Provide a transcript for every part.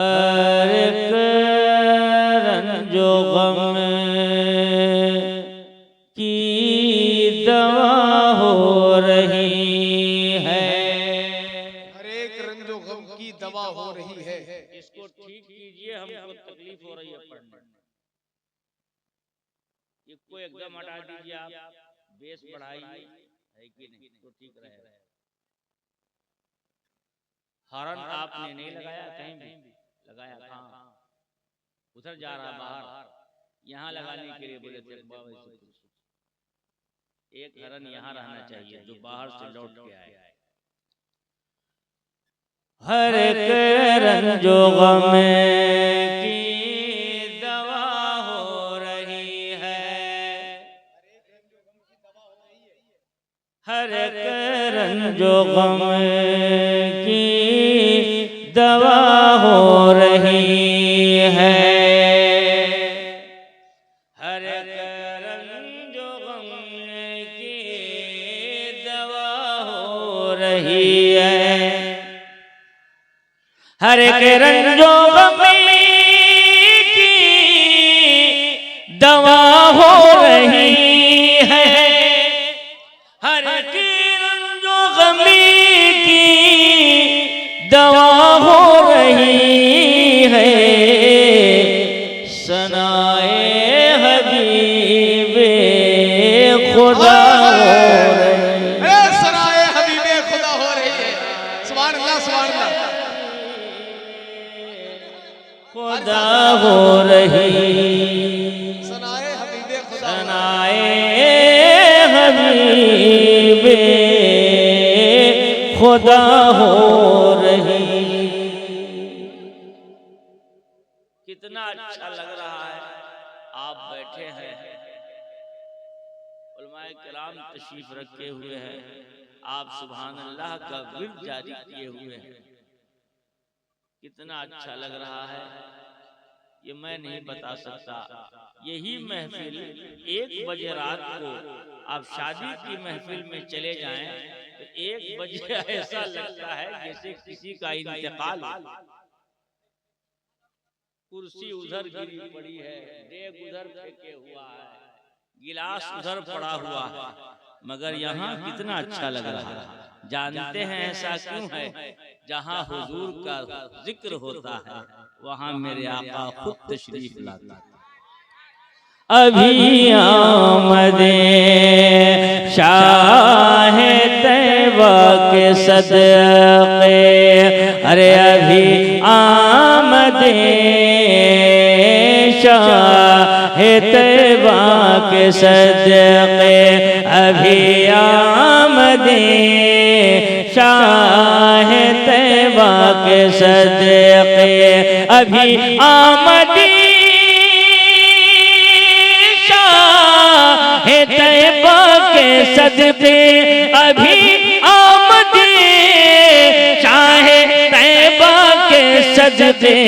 हर एक रंजो गम की दवा हो रही है। हर एक रंजो गम की दवा हो रही है। इसको ठीक कीजिए, हमको तकलीफ हो रही है पढ़ने। इसको एकदम हटा दीजिए, आप बेस बढ़ाइए, है कि नहीं, तो ठीक रहेगा। हॉर्न आपने नहीं लगाया, कहीं भी लगाया कहाँ? उधर जा रहा बाहर, यहाँ लगाने के लिए बोले थे बाबा से कुछ। एक हॉर्न यहाँ रहना चाहिए जो बाहर से लौट के आए। हर एक रंजो गम की दवा हो रही है। हर एक रंजो गम की दवा हो रही है। हर एक रंजो गम की दवा हो रही है। हर एक रंजो गम की दवा हो रही है। हर एक रंजो गम की दवा हो रही है। सनाए हबीबे खुदा हो रही है। सनाए हबीबे खुदा हो रही है। सुभान अल्लाह, सुभान अल्लाह। खुदा हो रही, सनाए हबीबे खुदा, सनाए हबीबे खुदा हो रही। कितना अच्छा लग रहा है। आप बैठे हैं, उलमाए किराम तशरीफ रखे हुए हैं, आप सुभान अल्लाह का विर्द जारी किए हुए हैं। कितना अच्छा लग रहा है, ये मैं नहीं बता सकता। यही महफिल 1 बजे रात को आप शादी की महफिल में चले जाएं तो 1 बजे ऐसा लगता है जैसे किसी का इंतकाल। कुर्सी उधर गिरी पड़ी है, डेग उधर फेंके हुआ है, गिलास उधर पड़ा हुआ है, मगर यहाँ कितना अच्छा लग रहा है। जानते हैं ऐसा क्यों है? जहाँ हुजूर का जिक्र होता है वहाँ मेरे आका खुद तशरीफ लाते हैं। अभी आमदे शाह तैयबा के सदक़े, अरे अभी आमदे शाह तैयबा के सदक़े, अभी आमदे शाह तैयबा के सदक़े, अभी आमदी शाह तैयबा के सदक़े, अभी आमदी शाह तैयबा के सदक़े,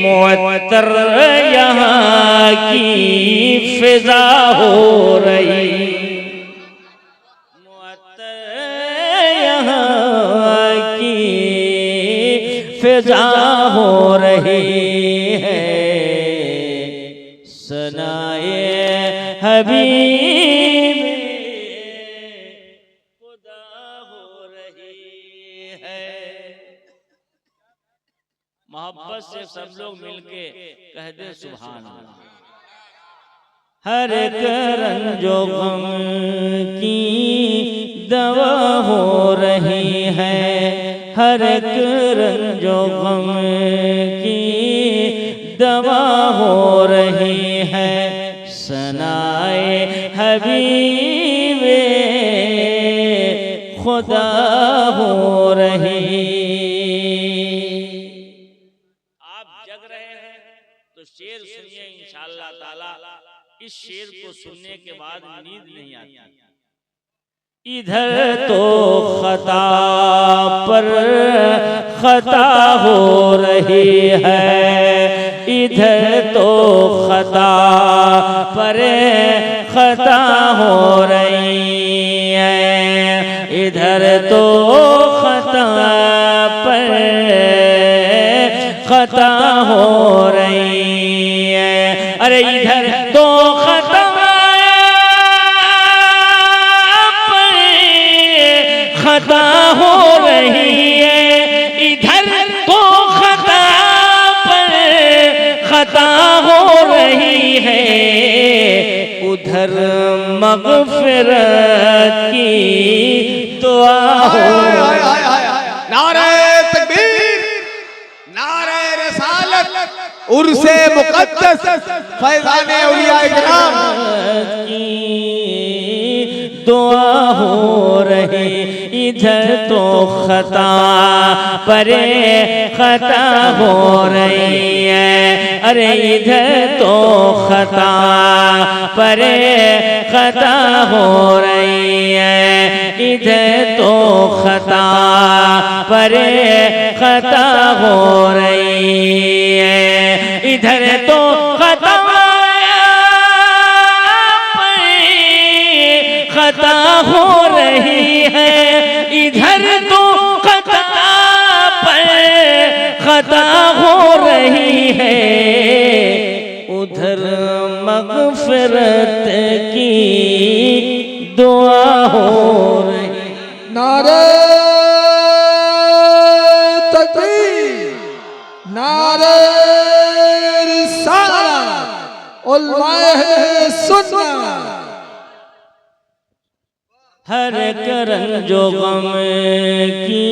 मुअत्तर यहाँ की फिजा हो रही, फिजा हो रही है। सनाए हबीब खुदा हो रही है। मोहब्बत से सब लोग मिलके कह दे सुभान अल्लाह। हर एक रंजो गम की दवा हो रही है। हर एक रंजो गम की दवा हो रही है। सनाए हबीबे खुदा हो रही। आप जग रहे हैं तो शेर सुनिए इंशाअल्लाह ताला। इस शेर को सुनने के बाद नींद नहीं आती। इधर तो खता पर खता हो रही है, इधर तो खता पर खता हो रही है, इधर तो खता पर खता हो रही है। अरे इधर तो खता खता हो रही है, इधर तो खता पर खता हो रही है, उधर मग़फ़िरत की दुआ हो। नारे तकबीर, नारे रिसालत, उर्से मुक़द्दस, फैज़ाने औलिया इकराम की दुआ हो रही। इधर तो खता परे खता हो रही है। अरे इधर तो खता परे खता हो रही है, इधर तो खता परे खता हो रही है, इधर तो खता खता हो रही है, इधर तो खता पर खता हो रही है, उधर मग़फ़िरत की दुआ हो रही। नारे तकबीर, नारे रिसालत, उलमाए अहले सुन्नत। हर करन जो गम की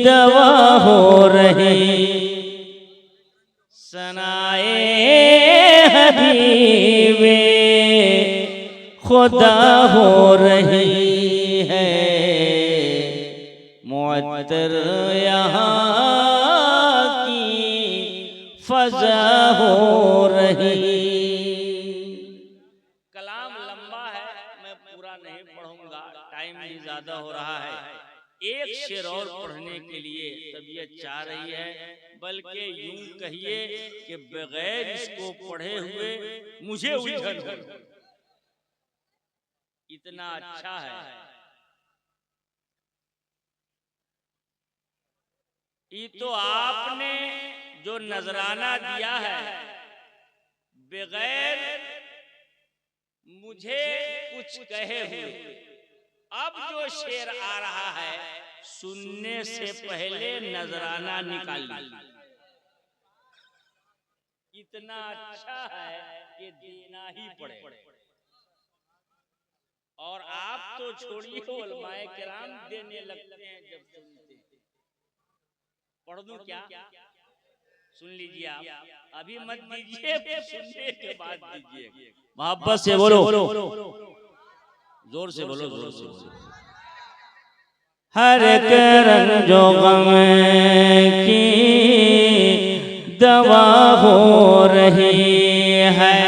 दवा हो रही, सनाए हबीबे खुदा हो रही है, मुअत्तर यहाँ की फजा हो रही। कलाम लंबा है, मैं पूरा नहीं पढ़ूंगा, टाइम भी ज्यादा हो रहा है। एक शेर और पढ़ने के लिए तबीयत चाह रही है, बल्कि यूं कहिए कि बगैर इसको पढ़े हुए मुझे उलझन हो, इतना अच्छा है। ये तो आपने जो नजराना दिया है, बगैर मुझे कुछ कहे हुए, अब जो शेर आ रहा है सुनने से पहले नजराना निकाल लीजिए, इतना अच्छा है कि देना ही पड़े। और आप तो छोड़िए, उलमाए किराम देने लगते हैं जब सुनते हैं। पढ़ दूं क्या? सुन लीजिए, आप अभी मत दीजिए, सुनने के बाद दीजिए। मोहब्बत से बोलो, जोर से बोलो, जोर से बोलो। हर करन जो गम की दवा हो रही है,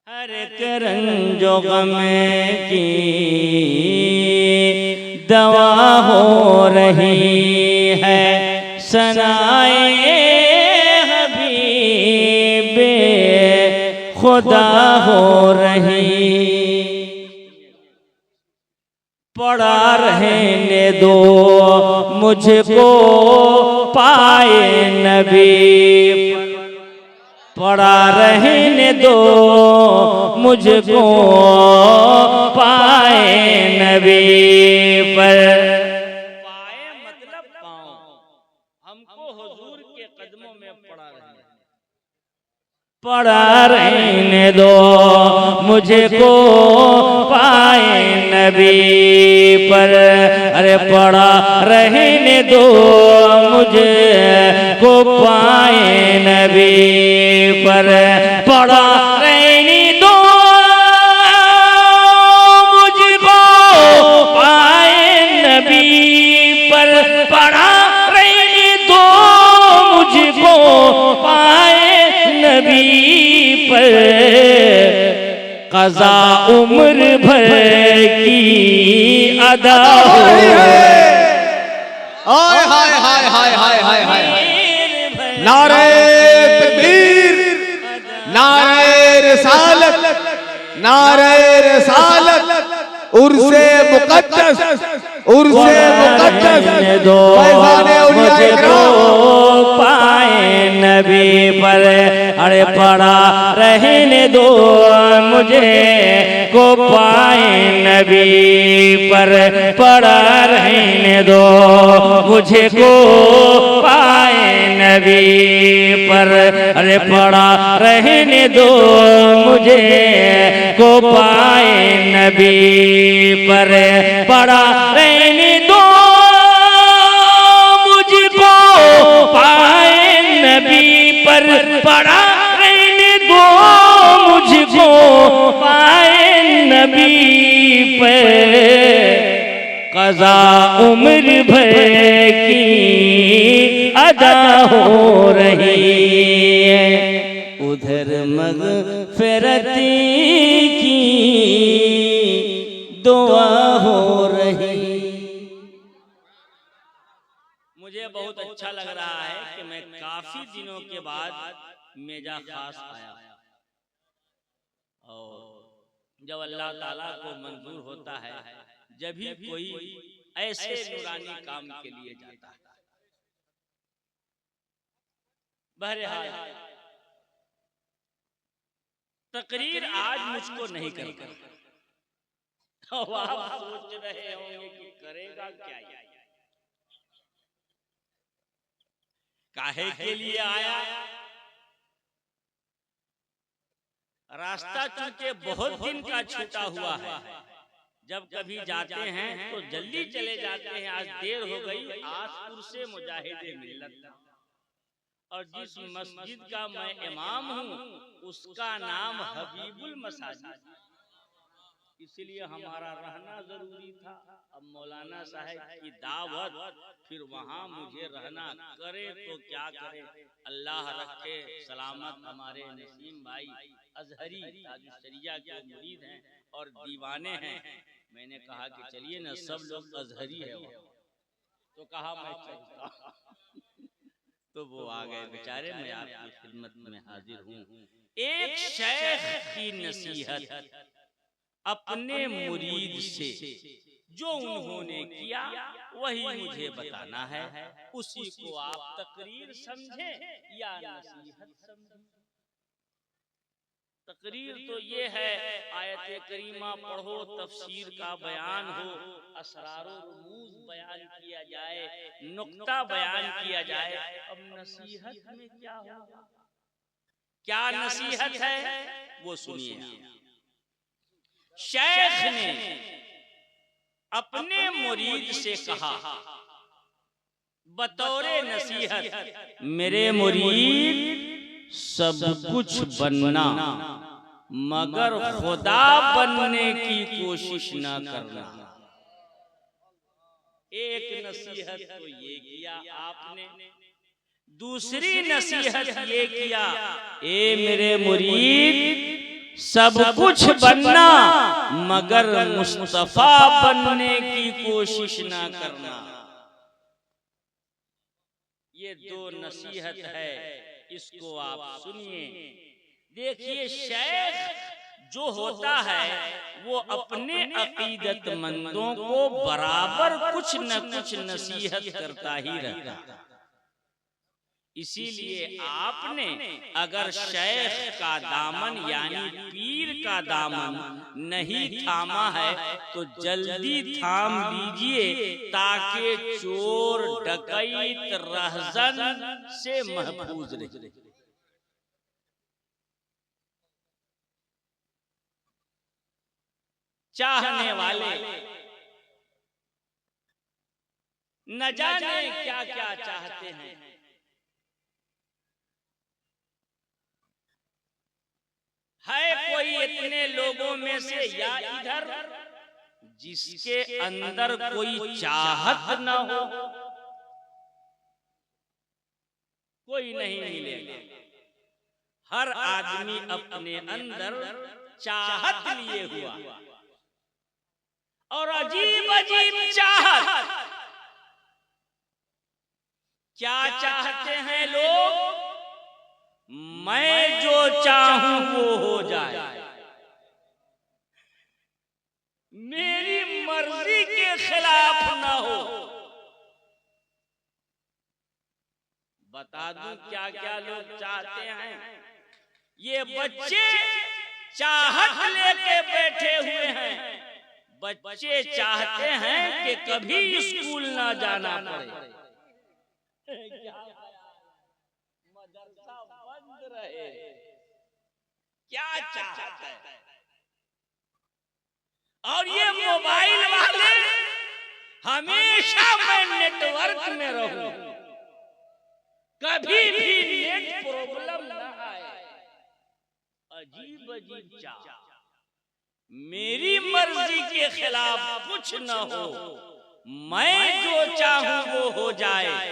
हर करन जो गम की दवा हो रही है, सनाए हबीबे खुदा हो रही। पड़ा रहने दो मुझको पाए नबी, पड़ा रहने दो मुझको पाए नबी पर। पाए मतलब पाओ, हमको हुजूर के कदमों में पड़ा रहने दो मुझको पाए नबी पर। अरे पड़ा रहने दो मुझे को पाए नबी पर, पड़ा रहने दो मुझको पाए नबी पर, पड़ा रहने दो मुझको पाए नबी पर। क़ज़ा उम्र भर की अदा हाय हाय हाय हाय हाय हाय हाय। नारे तकबीर, नारे रिसालत, नारे रिसालत, उर्से मुक़द्दस, उर्से मुक़द्दस, फैज़ाने औलिया इकराम अरे पड़ा रहने दो मुझे को पाए नबी पर, पड़ा रहने दो मुझे को पाए नबी पर। अरे पड़ा रहने दो मुझे को पाए नबी पर, पड़ा रहने दो मुझको पाए नबी पर, पड़ा रहने दो मुझको पाए नबी पर। क़ज़ा उम्र भर की अदा हो रही है, उधर मग़फ़िरत की दुआ हो रही। मुझे बहुत अच्छा लग रहा है कि मैं काफी दिनों के बाद मेजा खास आया, और जब अल्लाह ताला को मंजूर होता है जब भी कोई ऐसे नूरानी काम के लिए जाता है। बहरहाल तकरीर आज मुझको नहीं करना, अब आप सोच रहे होंगे कि करेगा क्या, काहे के लिए आया। रास्ता चूंकि बहुत दिन का छूटा हुआ है, जब कभी जाते हैं तो जल्दी चले जाते हैं। आज देर हो गई, आसपुर से मुजाहिदे मिल्लत, और जिस मस्जिद का मैं इमाम हूँ उसका नाम हबीबुल मसाजिद, इसलिए हमारा रहना जरूरी था। अब मौलाना साहब की दावत, फिर वहाँ मुझे रहना, करे तो क्या करे। अल्लाह रखे सलामत हमारे नसीम भाई अजहरी ताजुश्शरिया के मुरीद हैं और दीवाने हैं। मैंने कहा कि चलिए ना, सब लोग अजहरी है, तो कहा मैं चलता तो वो आ गए बेचारे। मैं आपकी खिदमत में हाजिर हूँ। एक शेख की नसीहत अपने मुरीद से जो उन्होंने किया वही मुझे बताना है, उसी को आप तकरीर समझे या नसीहत समझे। तकरीर तो ये है आयत करीमा पढ़ो, तफसीर का बयान हो, असरार रूज बयान किया जाए, नुक्ता बयान किया जाए। अब नसीहत में क्या होगा, क्या नसीहत है वो सुनिए। शेख ने अपने मुरीद से कहा बतौरे नसीहत, मेरे मुरीद सब कुछ बनना मगर खुदा बनने की कोशिश ना करना। एक नसीहत तो ये किया आपने, दूसरी नसीहत ये किया, ए मेरे मुरीद सब कुछ बनना मगर मुस्तफा बनने की कोशिश ना करना। ये दो नसीहत है, इसको आप सुनिए। देखिए, शेख जो होता है वो अपने अकीदतमंदों को बराबर कुछ न कुछ नसीहत करता ही रहता है। इसीलिए आपने अगर शेख का दामन यानी पीर का दामन नहीं थामा है तो जल्दी थाम लीजिए, ताकि चोर डकैत रहज़न से महफूज रहे। चाहने वाले न जाने क्या क्या चाहते हैं। है कोई इतने लोगों में से या इधर जिसके अंदर कोई चाहत न हो, कोई नहीं मिलेगा। हर आदमी अपने अंदर चाहत लिए हुआ, और अजीब अजीब चाहत। क्या चाहते हैं लोग? मैं जो चाहूं वो हो जाए, मेरी मर्जी के खिलाफ ना हो। बता दूं क्या क्या लोग चाहते हैं। ये बच्चे चाहत लेके बैठे हुए हैं। बच्चे चाहते हैं कि कभी स्कूल ना जाना पड़े। मदरसा बंद रहे, क्या चाहता है। और ये मोबाइल वाले हमेशा मैं नेटवर्क में रहूं, कभी भी नेट प्रॉब्लम ना आए। अजीब अजीब चाह, मेरी मर्जी के खिलाफ कुछ न हो, मैं जो चाहूं वो हो जाए।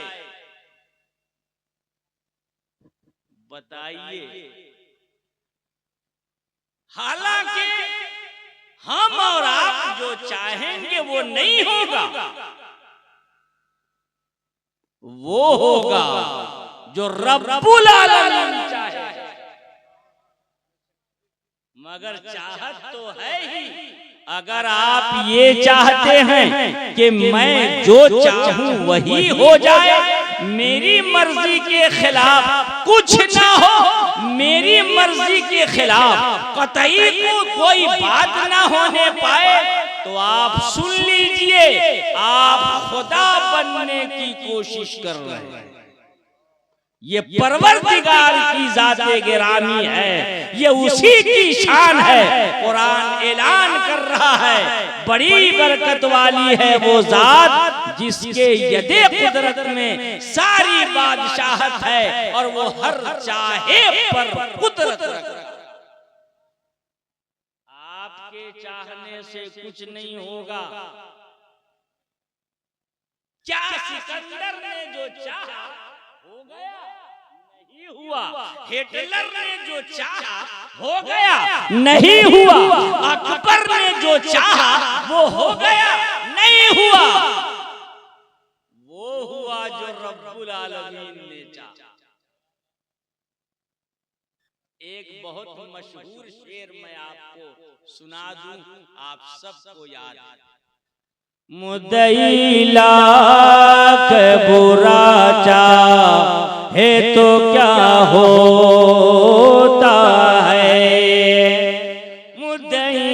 बताइए, हालांकि हम और आप जो चाहेंगे वो नहीं होगा, वो होगा जो रब्बुल आलमीन चाहे। मगर चाहत तो है ही। अगर आप ये चाहते हैं कि मैं जो चाहूं वही हो जाए, मेरी मर्जी के खिलाफ कुछ ना हो, मेरी मर्जी के खिलाफ कतई को कोई बात ना होने पाए, तो आप सुन लीजिए, आप खुदा बनने की कोशिश कर रहे हैं। ये परवरदिगार की ज़ाते गिरामी है, ये उसी की शान है। कुरान ऐलान कर रहा है, बड़ी बरकत वाली है वो ज़ात जिसके यदे कुदरत में सारी बादशाहत है और वो हर चाहे पर कुदरत रखता है। आपके चाहने से कुछ नहीं होगा। क्या सिकंदर ने जो चाहा हो गया? नहीं हुआ। हिटलर ने जो चाहा हो गया? नहीं हुआ। अकबर ने जो चाहा वो हो गया? नहीं हुआ। वो हुआ जो रब्बुल आलमीन ने चाहा। एक बहुत मशहूर शेर मैं आपको सुना दूं, आप सबको याद है। मुद्दई लाख बुरा चाहे तो क्या होता है, मुद्दई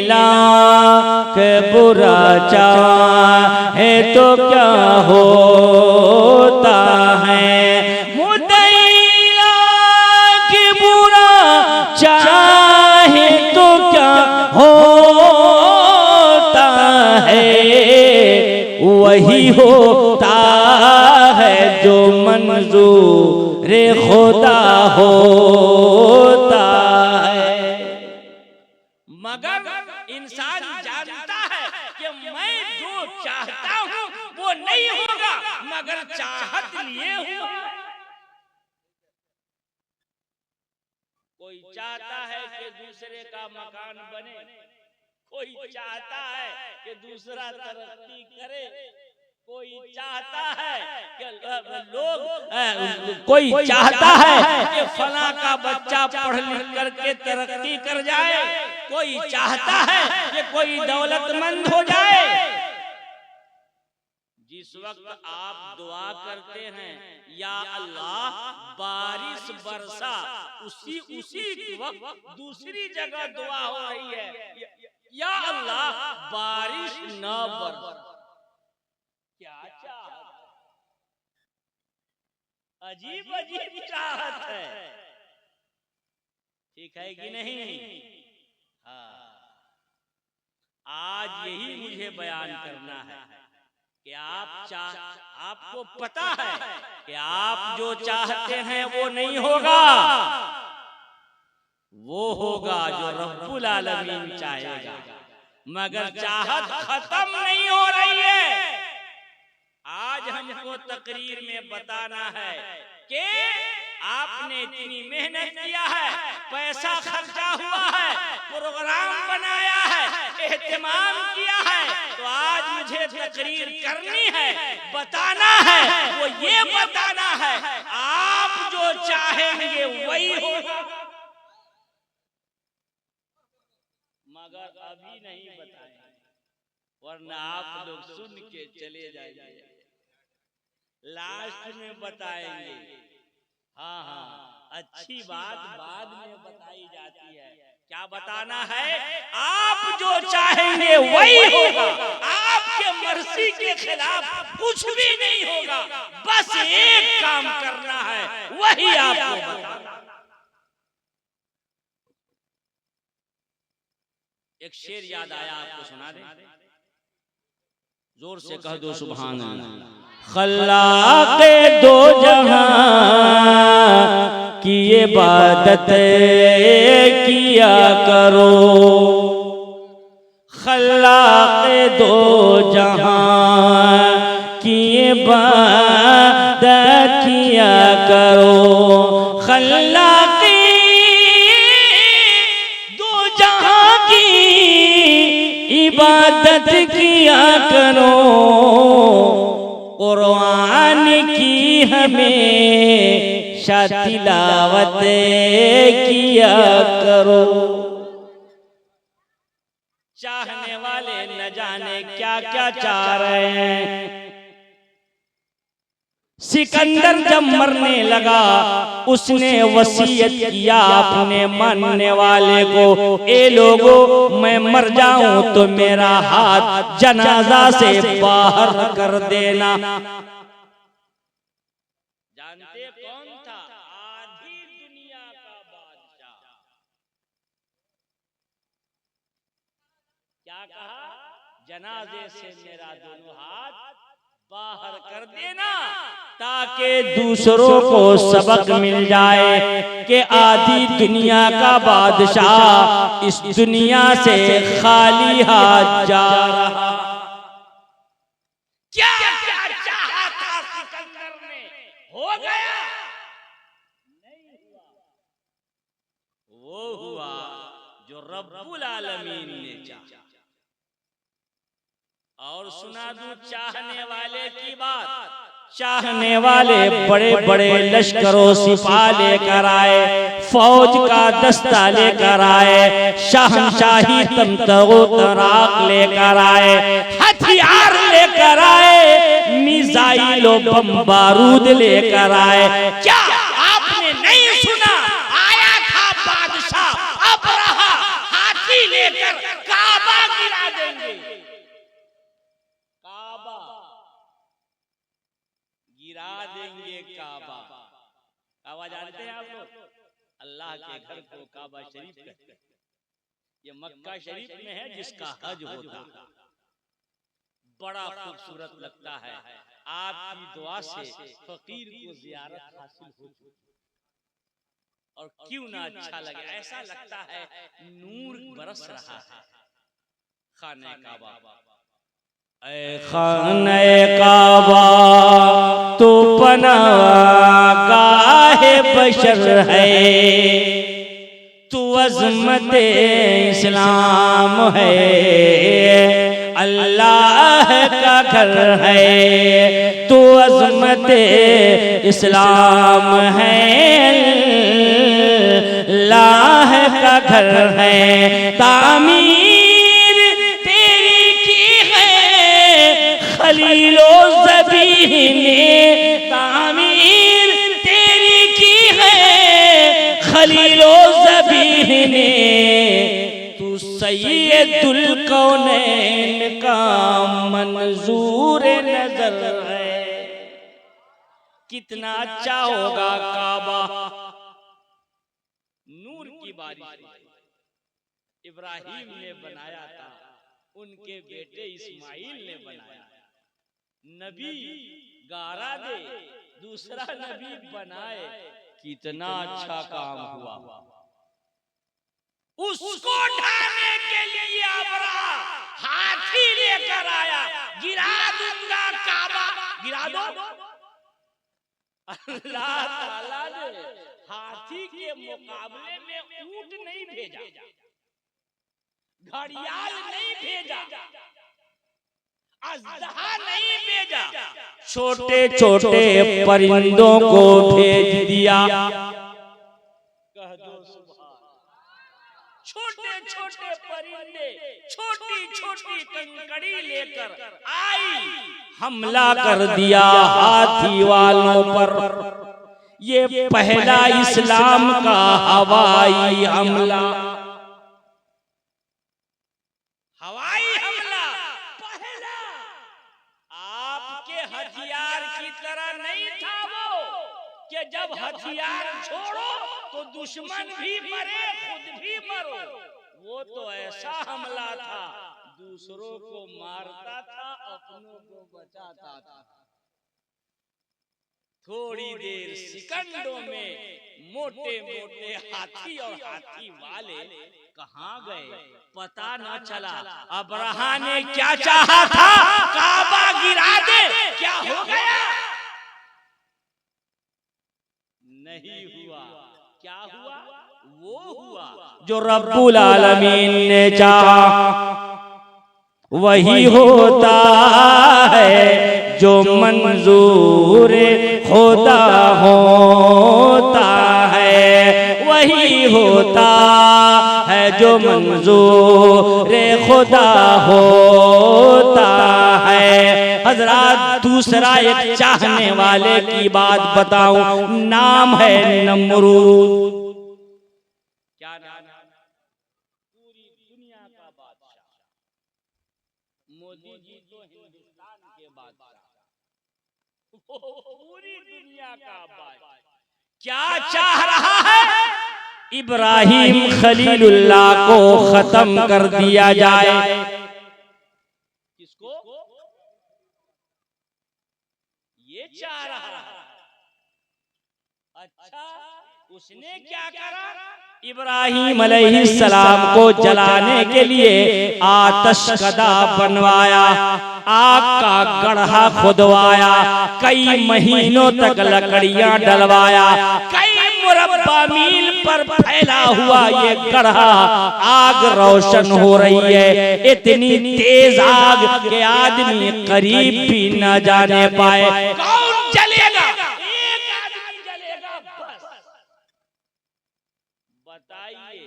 लाख बुरा चाहे तो क्या होता है, मुद्दई लाख बुरा चाहे तो क्या होता है, वही होता है जो मंजूर खुदा होता है। मगर इंसान जानता है कि मैं जो चाहता हूं वो नहीं होगा, मगर चाहत लिए हुआ। कोई चाहता है कि दूसरे का मकान बने, कोई चाहता है कि दूसरा तरक्की करे, कोई चाहता है कि कोई चाहता है कि फला का बच्चा पढ़ लिख करके तरक्की कर जाए, कोई चाहता है कि कोई दौलतमंद हो जाए। जिस वक्त आप दुआ करते हैं या अल्लाह बारिश बरसा, उसी वक्त दूसरी जगह दुआ हो रही है, या अल्लाह बारिश न बरसा। क्या चाहत, अजीब अजीब चाहत है। ठीक है कि नहीं? हाँ, आज यही मुझे बयान करना है कि आपको पता है कि आप जो चाहते हैं वो नहीं होगा, वो होगा जो रब्बुल आलमीन चाहेगा। मगर चाहत खत्म नहीं हो रही है। आज हमको तकरीर में बताना है कि आपने इतनी मेहनत किया है, पैसा खर्चा हुआ है, प्रोग्राम बनाया है, एहतमाम किया है, तो आज मुझे तकरीर करनी है, बताना है, वो ये बताना है आप जो चाहेंगे वही होगा। मगर अभी नहीं बताएंगे, वरना आप लोग सुन के चले जाएंगे। लास्ट में बताएंगे। हाँ हाँ, अच्छी बात बाद में बताई जाती है। क्या बताना है? आप जो चाहेंगे वही होगा। आपके मर्जी के खिलाफ कुछ भी नहीं होगा। बस एक काम करना है, वही आपको बताना। एक शेर याद आया, आपको सुना दे। जोर से कह दो सुभान अल्लाह। खल्लाक़े दो जहां की इबादत किया करो, खल्लाक़े दो जहां की इबादत किया करो, खल्लाक़े दो जहां की इबादत किया करो, कुरान की हमेशा तिलावत किया करो। चाहने वाले न जाने क्या क्या चाह रहे हैं। सिकंदर जब मरने लगा, उसने वसीयत किया अपने मानने वाले को, ए लोगों, मैं मर जाऊं तो मेरा हाथ जनाजा से बाहर कर देना। जानते कौन था? आधी दुनिया का बादशाह। क्या कहा? जनाजे से मेरा दोनों हाथ बाहर कर देना, ताकि दूसरों को सबक मिल जाए कि आधी दुनिया का बादशाह इस दुनिया से खाली हाथ जा रहा। क्या क्या चाहा था सिकंदर ने, हो गया? नहीं हुआ। वो हुआ जो रब्बुल आलमीन ने चाहा। और सुना दूं चाहने वाले की बात। चाहने वाले बड़े बड़े लश्करों सिपाह लेकर आए, फौज का दस्ता लेकर आए, शहंशाही तमतगो तराक लेकर आए, हथियार लेकर आए, मिसाइल बम बारूद लेकर आए। क्या आपने नहीं सुना? आया था बादशाह अबरहा, हाथी लेकर काबा गिरा देंगे। काबा गिरा देंगे। काबा, काबा जानते हैं आप लोग? अल्लाह के घर को काबा शरीफ कहते हैं। ये मक्का शरीफ में है, जिसका हज होता है। बड़ा खूबसूरत लगता है। आपकी दुआ से फकीर को जियारत हासिल हो, और क्यों ना अच्छा लगे। ऐसा लगता है नूर बरस रहा है। खाने काबा, ऐ खाने काबा तो पनागाहे बशर है, तू अज़मत इस्लाम है, अल्लाह का घर है, तू अज़मत इस्लाम है, अल्लाह का घर है। तामीर तेरी की है खलीलो ज़बीह ने, तामीर तेरी की है खलीलो ज़बीह ने, तू सैयदुल कौनैन का मंजूर नजर है। कितना अच्छा होगा काबा। नूर की बारिश इब्राहिम ने बनाया था, उनके बेटे इस्माइल ने बनाया। नबी गारा दे, दूसरा नबी बनाए, कितना अच्छा काम हुआ। उसको ढाने के लिए अबरहा हाथी लेकर आया। गिरा दूंगा काबा, गिरा दो। अल्लाह ताला ने हाथी के मुकाबले में ऊंट नहीं भेजा, घड़ियाल नहीं भेजा, अज़दहा नहीं भेजा, छोटे छोटे परिंदों को भेज दिया। कह दो सुभान। छोटे छोटे परिंदे छोटी छोटी कंकड़ी लेकर आई, हमला कर दिया हाथी वालों पर। ये पहला इस्लाम का हवाई हमला, हवाई हमला पहला। आपके हथियार की तरह नहीं था वो कि जब हथियार छोड़ो तो दुश्मन भी मरे खुद भी मरो। वो तो ऐसा हमला था, दूसरों को मारता था, अपनों को बचाता था। थोड़ी देर सेकंडों में मोटे मोटे हाथी और हाथी वाले कहां गए पता न चला। अब्राहा ने क्या चाहा था, काबा गिरा दे, क्या हो गया? नहीं हुआ। क्या हुआ? वो हुआ जो रब्बुल आलमीन ने चाहा, वही होता है जो मंजूर खुदा होता है, वही होता है जो मंजूर खुदा होता है। हजरात, दूसरा एक चाहने वाले की बात बताऊं, नाम है नमरूद। क्या नाम? पूरी दुनिया का बादशाह। मोदी जी तो हिंदुस्तान के बादशाह, पूरी दुनिया का बादशाह। क्या चाह रहा है? इब्राहिम खलीलुल्लाह को खत्म कर दिया जाए। किसको? ये चाह रहा है। अच्छा, उसने क्या करा? इब्राहिम अलैहिस्सलाम को जलाने के लिए आतशकदा बनवाया, आग का गड्ढा खुदवाया, कई महीनों तक लकड़ियां डलवाया, कई मुरब्बा मील पर फैला हुआ ये गड्ढा, आग रोशन हो रही है, इतनी तेज आग के आदमी करीब भी न जाने पाए। कौन जलेगा? एक आदमी जलेगा बस। बताइए,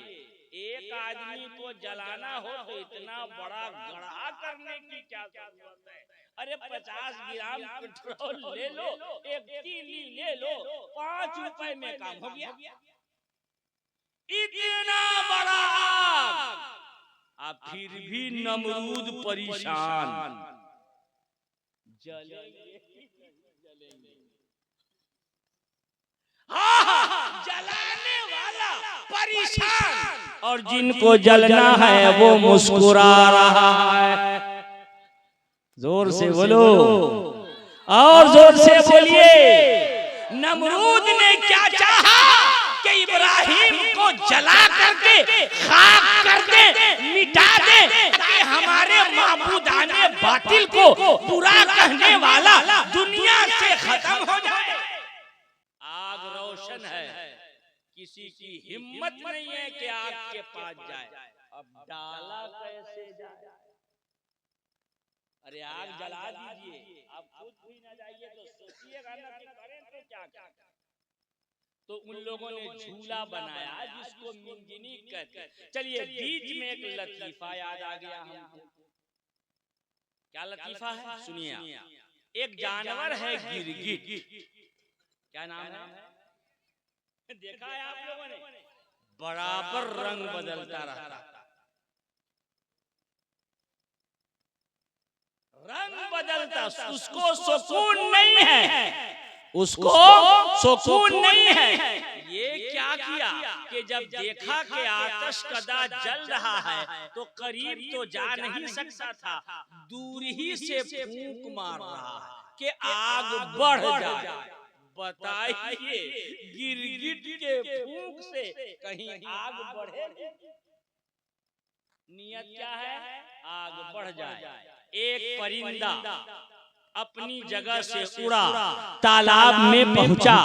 एक आदमी को जलाना हो तो इतना बड़ा गड्ढा करने की क्या जरूरत है? अरे 50 ग्राम पेट्रोल ले लो, एक तीली ले लो, 5 रुपए में काम हो गया। इतना बड़ा आग, अब फिर भी नमरूद परेशान। जलेंगे, हाँ, जलाने वाला परेशान, और जिनको जलना है वो मुस्कुरा रहा है। जोर से बोलो, और जोर से बोलिए। नमरूद ने क्या चाहा कि इब्राहिम को जला करके खाक कर दे, मिटा दे, ताकि हमारे माबूदाने बातिल को बुरा कहने वाला दुनिया से खत्म हो जाए। आग रोशन है, किसी की हिम्मत नहीं है कि आग के पास जाए। अब डाला कैसे जाए? अरे आग जला दीजिए, आप खुद भी न जाइए तो सोचिएगा ना कि करें तो क्या करें। तो उन लोगों ने झूला बनाया जिसको मिंजनी कहते। चलिए, बीच में एक लतीफा याद आ गया हमको। क्या लतीफा है? सुनिए। एक जानवर है गिरगिट। क्या नाम है? देखा है आप लोगों ने? बराबर रंग बदलता रहता, रंग बदलता, उसको सुकून नहीं है, उसको सुकून नहीं है। ये क्या किया कि जब देखा कि आतशकदा जल रहा है तो करीब तो जा नहीं सकता था, दूर ही से फूंक मार रहा है कि आग बढ़ जाए। बताइए, गिरगिट के फूंक से कहीं आग बढ़े? नियत क्या है? आग बढ़ जाए। एक परिंदा अपनी जगह से उड़ा, तालाब में पहुंचा,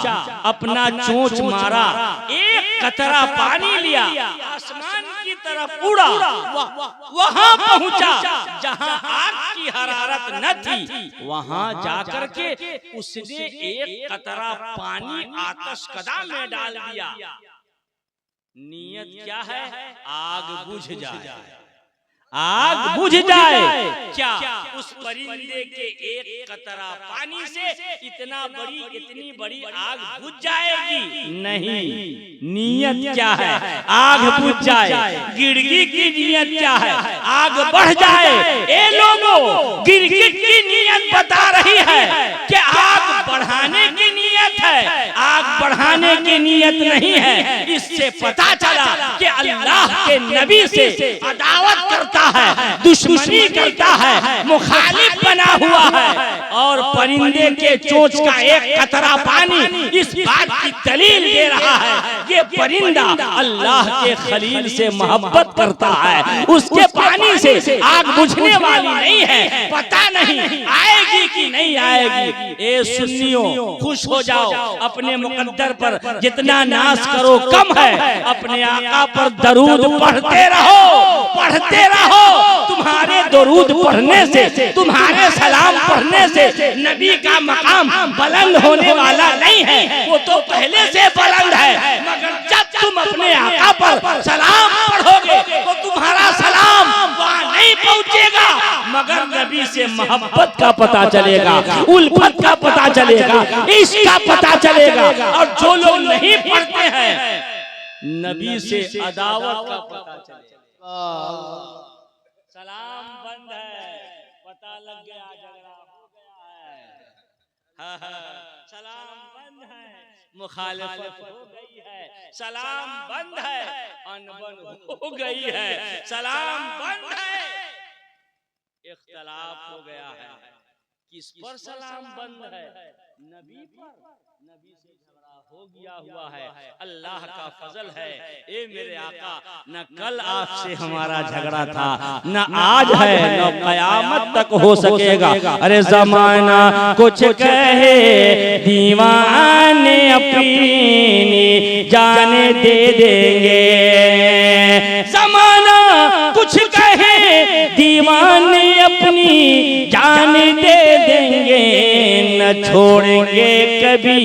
अपना चोंच मारा, एक कतरा पानी लिया, आसमान की तरफ उड़ा, वहां पहुंचा जहां आग की हरारत न थी। वहां जाकर के उसने एक कतरा पानी आतशकदा में डाल दिया। नियत क्या है? आग बुझ जाए। आग बुझ जाए क्या उस परिंदे के एक कतरा पानी से इतनी बड़ी आग बुझ जाएगी? नहीं। नियत क्या है? आग बुझ जाए। गिरगिट की नियत क्या है? आग बढ़ जाए। ए लोगों, गिरगिट की नियत बता रही है कि आग बढ़ाने की नियत है, आग बढ़ाने की नियत नहीं है। इससे पता चला कि अल्लाह के नबी से अदावत करता है, दुश्मनी करता है, मुखालिफ बना हुआ है। और परिंदे के चोंच का एक कतरा पानी इस बात की दलील दे रहा है ये परिंदा अल्लाह के खलील से मोहब्बत करता है। उसके पानी से आग बुझने वाली नहीं है। पता नहीं आएगी कि नहीं आएगी। ए सुन्नियों, खुश हो जाओ, अपने मुकद्दर पर जितना नाश करो कम है। अपने आका पर दरूद पढ़ते रहो, पढ़ते रहो। तुम्हारे दरूद पढ़ने से, तुम्हारे सलाम पढ़ने से नबी का मकाम बुलंद होने वाला नहीं है, वो तो पहले से बुलंद है। मगर जब तुम अपने आका पर सलाम पढ़ोगे तो तुम्हारा सलाम वहाँ नहीं पहुँचेगा, मगर नबी से मोहब्बत का पता चलेगा, उल्फत का पता चलेगा, इश्क का पता चलेगा। और जो लोग नहीं पढ़ते हैं नबी से अदावत का पता चलेगा। सलाम बंद है, पता लग गया झगड़ा हो गया है। सलाम बंद है, मुखालिफत हो गई है। सलाम बंद है, अनबन हो गई है। सलाम बंद है, इख्तलाफ हो गया है। किस पर सलाम बंद है? नबी पर। नबी से झगड़ा हो गया हुआ है। अल्लाह का फजल है ए मेरे आका, न कल आपसे हमारा झगड़ा था, न आज है, न कयामत तक हो सकेगा। अरे जमाना कुछ कहे दीवाने अपनी जाने दे देंगे, जमाना कुछ कहे दीवाने अपनी जान दे देंगे, न छोड़ेंगे कभी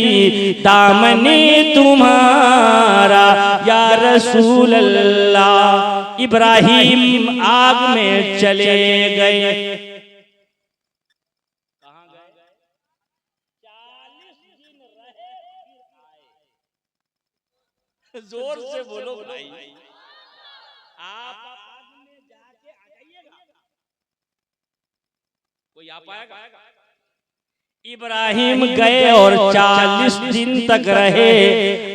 दामने तुम्हारा या रसूल अल्लाह। इब्राहिम आग में चले गए। कहाँ गए? 40 दिन रहे फिर आए। जोर से बोलो भाई, आप कोई आ पाएगा? इब्राहिम गए और 40 दिन तक रहे,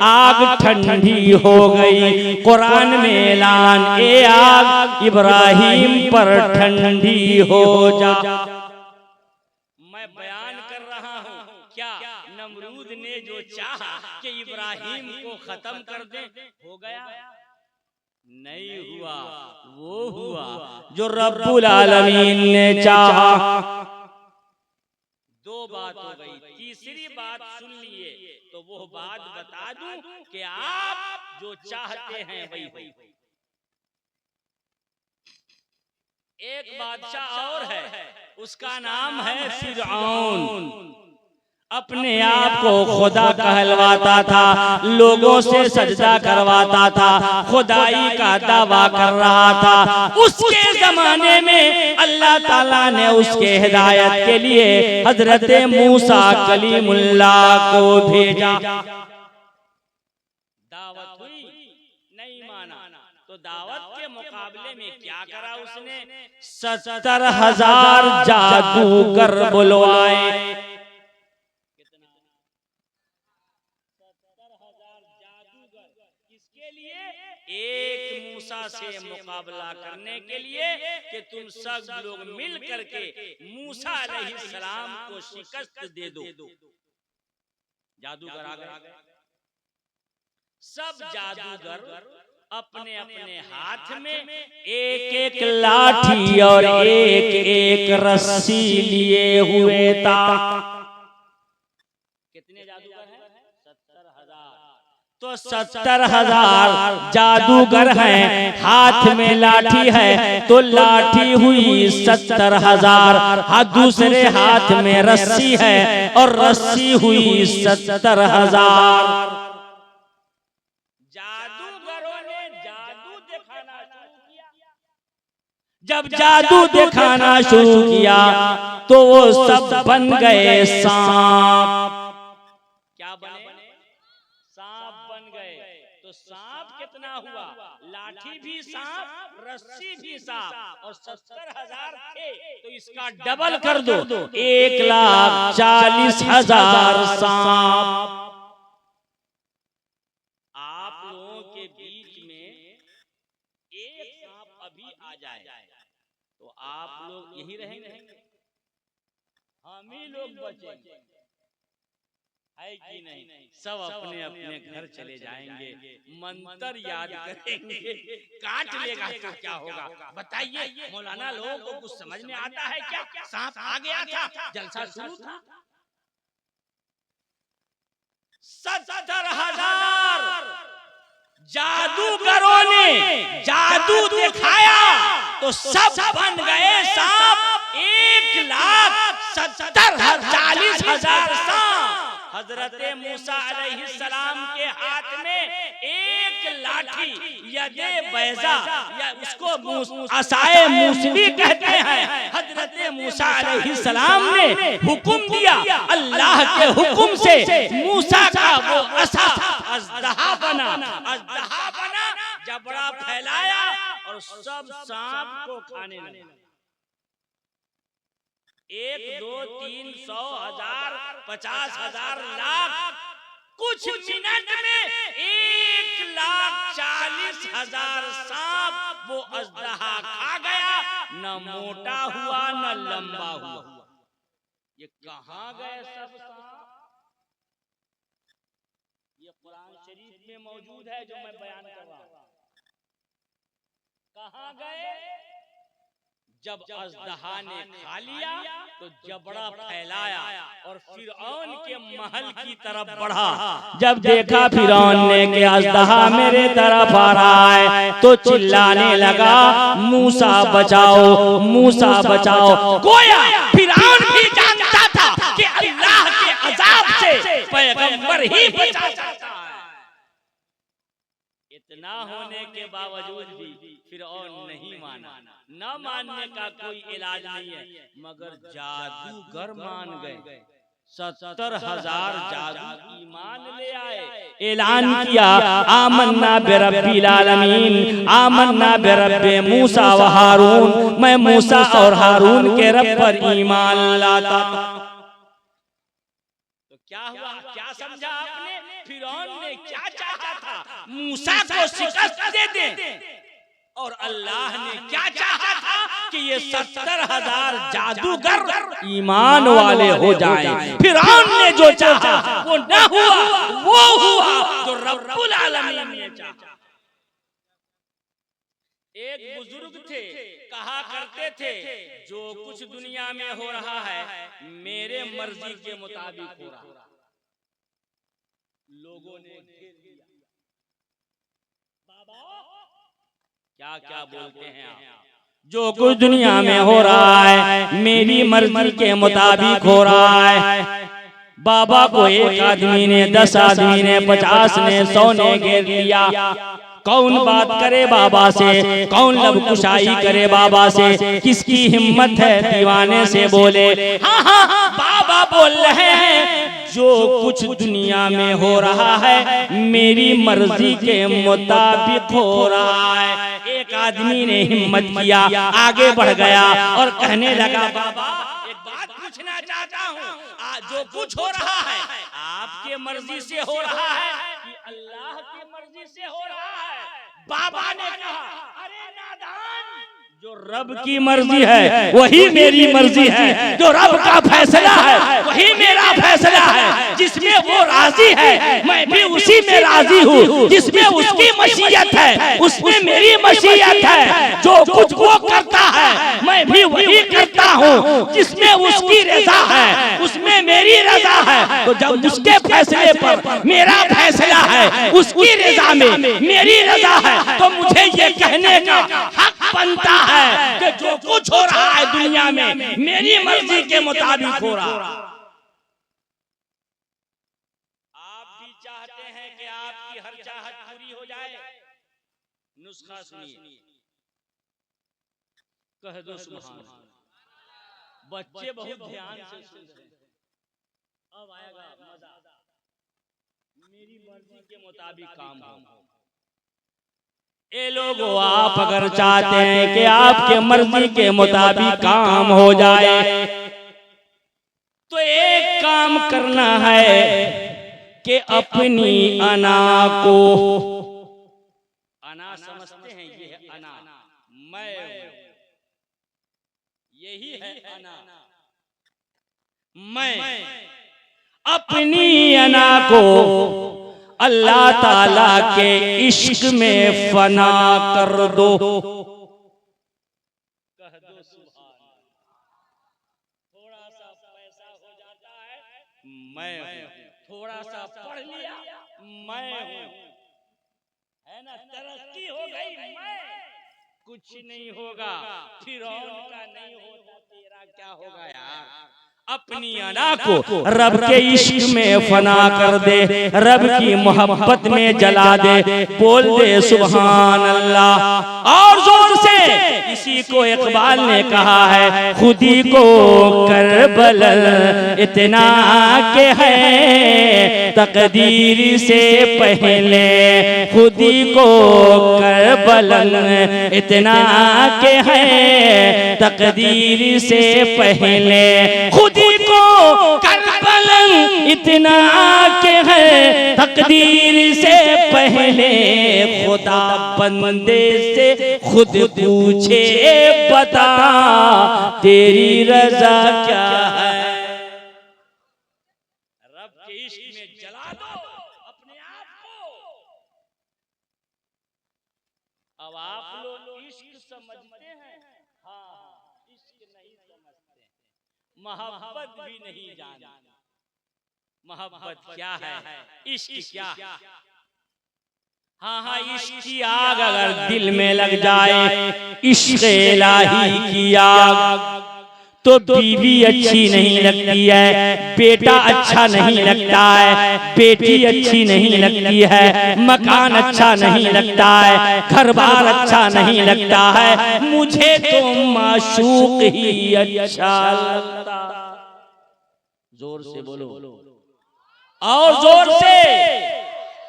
आग ठंडी हो गई। कुरान में ऐलान, ए आग इब्राहिम पर ठंडी हो जा। मैं बयान कर रहा हूँ, क्या नमरूद ने जो चाहा कि इब्राहिम को खत्म कर दे, हो गया? नहीं हुआ। वो हुआ जो रब्बुल आलमीन ने चाहा। दो बात हो गई, तीसरी बात सुन लिए तो वो बात बता दूं कि आप जो चाहते हैं वही हो। एक बादशाह और है, उसका नाम है फिरऔन। अपने आप को खुदा कहलवाता था, लोगों से सजदा करवाता था, खुदाई का दावा कर रहा था। उसके जमाने में अल्लाह ताला ने उसके हिदायत के लिए हजरत मूसा कलीमुल्लाह को भेजा। दावत हुई, नहीं माना, तो दावत के मुकाबले में क्या करा उसने? 70,000 जादूगर बुलवाए। एक मूसा से मुकाबला करने के लिए कि तुम सब लोग मिल करके मूसा अलैहिस्सलाम को शिकस्त दे दो। जादूगर आ गए। सब जादूगर अपने अपने हाथ में एक एक लाठी और एक एक रस्सी लिए हुए था। कितने जादूगर हैं? 70,000। तो 70,000 जादूगर हैं, हाथ में लाठी है तो लाठी हुई 70,000, हाथ दूसरे हाथ में रस्सी है और रस्सी हुई 70,000। जादूगरों ने जादू दिखाना शुरू किया। जब जादू दिखाना शुरू किया तो वो सब बन गए सांप। क्या बने? सांप बन गए। तो सांप कितना हुआ? लाठी भी सांप, रस्सी भी सांप, और 70,000 थे तो इसका डबल कर दो, 1,40,000 सांप। आप लोगों के बीच में एक सांप अभी आ जाए तो आप लोग यही रहेंगे, हम ही लोग बचेंगे, है कि नहीं? सब अपने अपने घर चले जाएंगे, मंत्र याद करेंगे, काट लेगा तो क्या होगा? बताइए मौलाना, लोगों को कुछ समझ में आता है क्या? सांप आ गया था, जलसा शुरू था। 70,000 जादूगरों ने जादू दिखाया तो सब बन गए सांप। 1,40,000 सांप। हजरत मूसा अलैहिस्सलाम के हाथ में एक लाठी यदे बैजा, या उसको असाए मूसवी कहते हैं। हजरत मूसा अलैहिस्सलाम ने हुक्म दिया, अल्लाह के हुक्म से मूसा का वो असा अजदहा बना, जबड़ा फैलाया और सब सांप को खाने लगा। 1, 2, 3, 100, 1000, 50,000, लाख, कुछ मिनट में 1,40,000 सांप वो अजदहा खा गया। न मोटा हुआ न लंबा हुआ। ये कहाँ गए सब सांप? ये कुरान शरीफ में मौजूद है जो मैं बयान कर रहा हूं। कहाँ गए? जब अजदहा ने खा लिया तो जबड़ा फैलाया और फिरौन के महल की तरफ बढ़ा। जब देखा फिरौन ने कि अजदहा मेरे तरफ आ रहा है तो चिल्लाने लगा, मूसा बचाओ, मूसा बचाओ। गोया फिरौन भी जानता था कि अल्लाह के अजाब से पैगंबर ही बचा सकता है। इतना होने के बावजूद भी फिरौन नहीं माना। न मानने का कोई इलाज नहीं है, मगर जादूगर मान गए। 70,000 जादू ईमान ले आए। ऐलान किया, आमन्ना बिरब्बिल आलमीन, आमन्ना बिरब्बि मूसा व हारून। मैं मूसा और हारून के रब पर ईमान लाता। तो क्या हुआ? क्या समझा आपने? फिरौन ने क्या चाहा था? मूसा को शिकस्त दे दे। और अल्लाह ने क्या चाहा था कि ये 70,000 जादूगर ईमान वाले हो जाएं। फिरौन ने जो चाहा वो न हुआ, वो हुआ जो रब्बुल आलमीन ने चाहा। एक बुजुर्ग थे, कहा करते थे, जो कुछ दुनिया में हो रहा है मेरे मर्जी के मुताबिक हो रहा है। लोगों ने घेर लिया। क्या क्या बोलते हैं आप? जो कुछ दुनिया में हो रहा है मेरी मर्जी के मुताबिक हो रहा है। बाबा को एक आदमी ने, 10 आदमी ने, 50 ने, 100 ने घेर लिया। कौन बात करे बाबा से, कौन लबकुशाई करे बाबा से? किसकी हिम्मत है दीवाने से बोले? हाँ हाँ, बाबा बोल रहे हैं, जो कुछ दुनिया में हो रहा है मेरी मर्जी के मुताबिक हो रहा है। एक आदमी ने हिम्मत किया, आगे बढ़ गया और कहने लगा, बाबा एक बात पूछना चाहता हूँ, जो कुछ हो रहा है आपके मर्जी से हो रहा है कि अल्लाह की मर्जी से हो रहा है? बाबा ने कहा, अरे नादान, जो रब की मर्जी है वही मेरी मर्जी है, जो रब का फैसला है वही मेरा फैसला है। जिसमें वो राजी है मैं भी उसी में राजी हूँ, जिसमें उसकी मशीयत है उसमें मेरी मशीयत है। जो कुछ वो करता है मैं भी वही करता हूँ, जिसमें उसकी रजा है उसमें मेरी रजा है। तो जब उसके फैसले पर मेरा फैसला है, उसकी रजा में मेरी रजा है, तो मुझे ये कहने का हक बनता है कि जो कुछ हो रहा है दुनिया में मेरी मर्जी के मुताबिक हो रहा है। आप भी चाहते हैं कि आपकी हर चाहत पूरी हो जाए? नुस्खा सुनिए। कह दो सुभान अल्लाह। बच्चे बहुत ध्यान से सुन रहे हैं। अब आएगा मजा। मेरी मर्जी के मुताबिक काम हो। ए लोगों, आप अगर चाहते हैं कि आपके मर्जी के मुताबिक काम हो जाए तो एक काम करना है कि अपनी अना को, अना समझते हैं, ये है अना, मैं, यही है अना, मैं, अपनी अना को अल्लाह ताला के इश्क में फना कर दो। कह दो सुभान अल्लाह। थोड़ा सा पैसा हो जाता है, मैं हूं। थोड़ा सा पढ़ लिया, मैं हूं, है ना। तरक्की हो गई, मैं, कुछ नहीं होगा। फिरौन का नहीं होता, तेरा क्या होगा यार। अपनी अना को रब के इश्क में फना कर दे, रब की मोहब्बत में जला दे। बोल दे सुभान अल्लाह और जोर से। इसी को इकबाल ने कहा है, खुदी को करबल इतना के है तकदीर से पहले, खुदी को करबल इतना के है तकदीर से पहले, खुदी को करबल इतना के है तकदीर से पहले। खुदा बंदे से खुद पूछे, बता तेरी रजा क्या है। रब के इश्क में जला दो अपने आप को। अब आप लोग इश्क समझते हैं, हाँ, इश्क नहीं समझते, मोहब्बत भी नहीं जानते। मोहब्बत क्या है, इश्क क्या है। हाँ हाँ, इश्क की आग अगर दिल में लग जाए, इश्क इलाही की आग, तो बीवी अच्छी नहीं लगती है, बेटा अच्छा नहीं लगता है, बेटी अच्छी नहीं लगती है, मकान अच्छा नहीं लगता है, घर बार अच्छा नहीं लगता है, मुझे तो माशूक ही अच्छा लगता। जोर से बोलो और जोर से।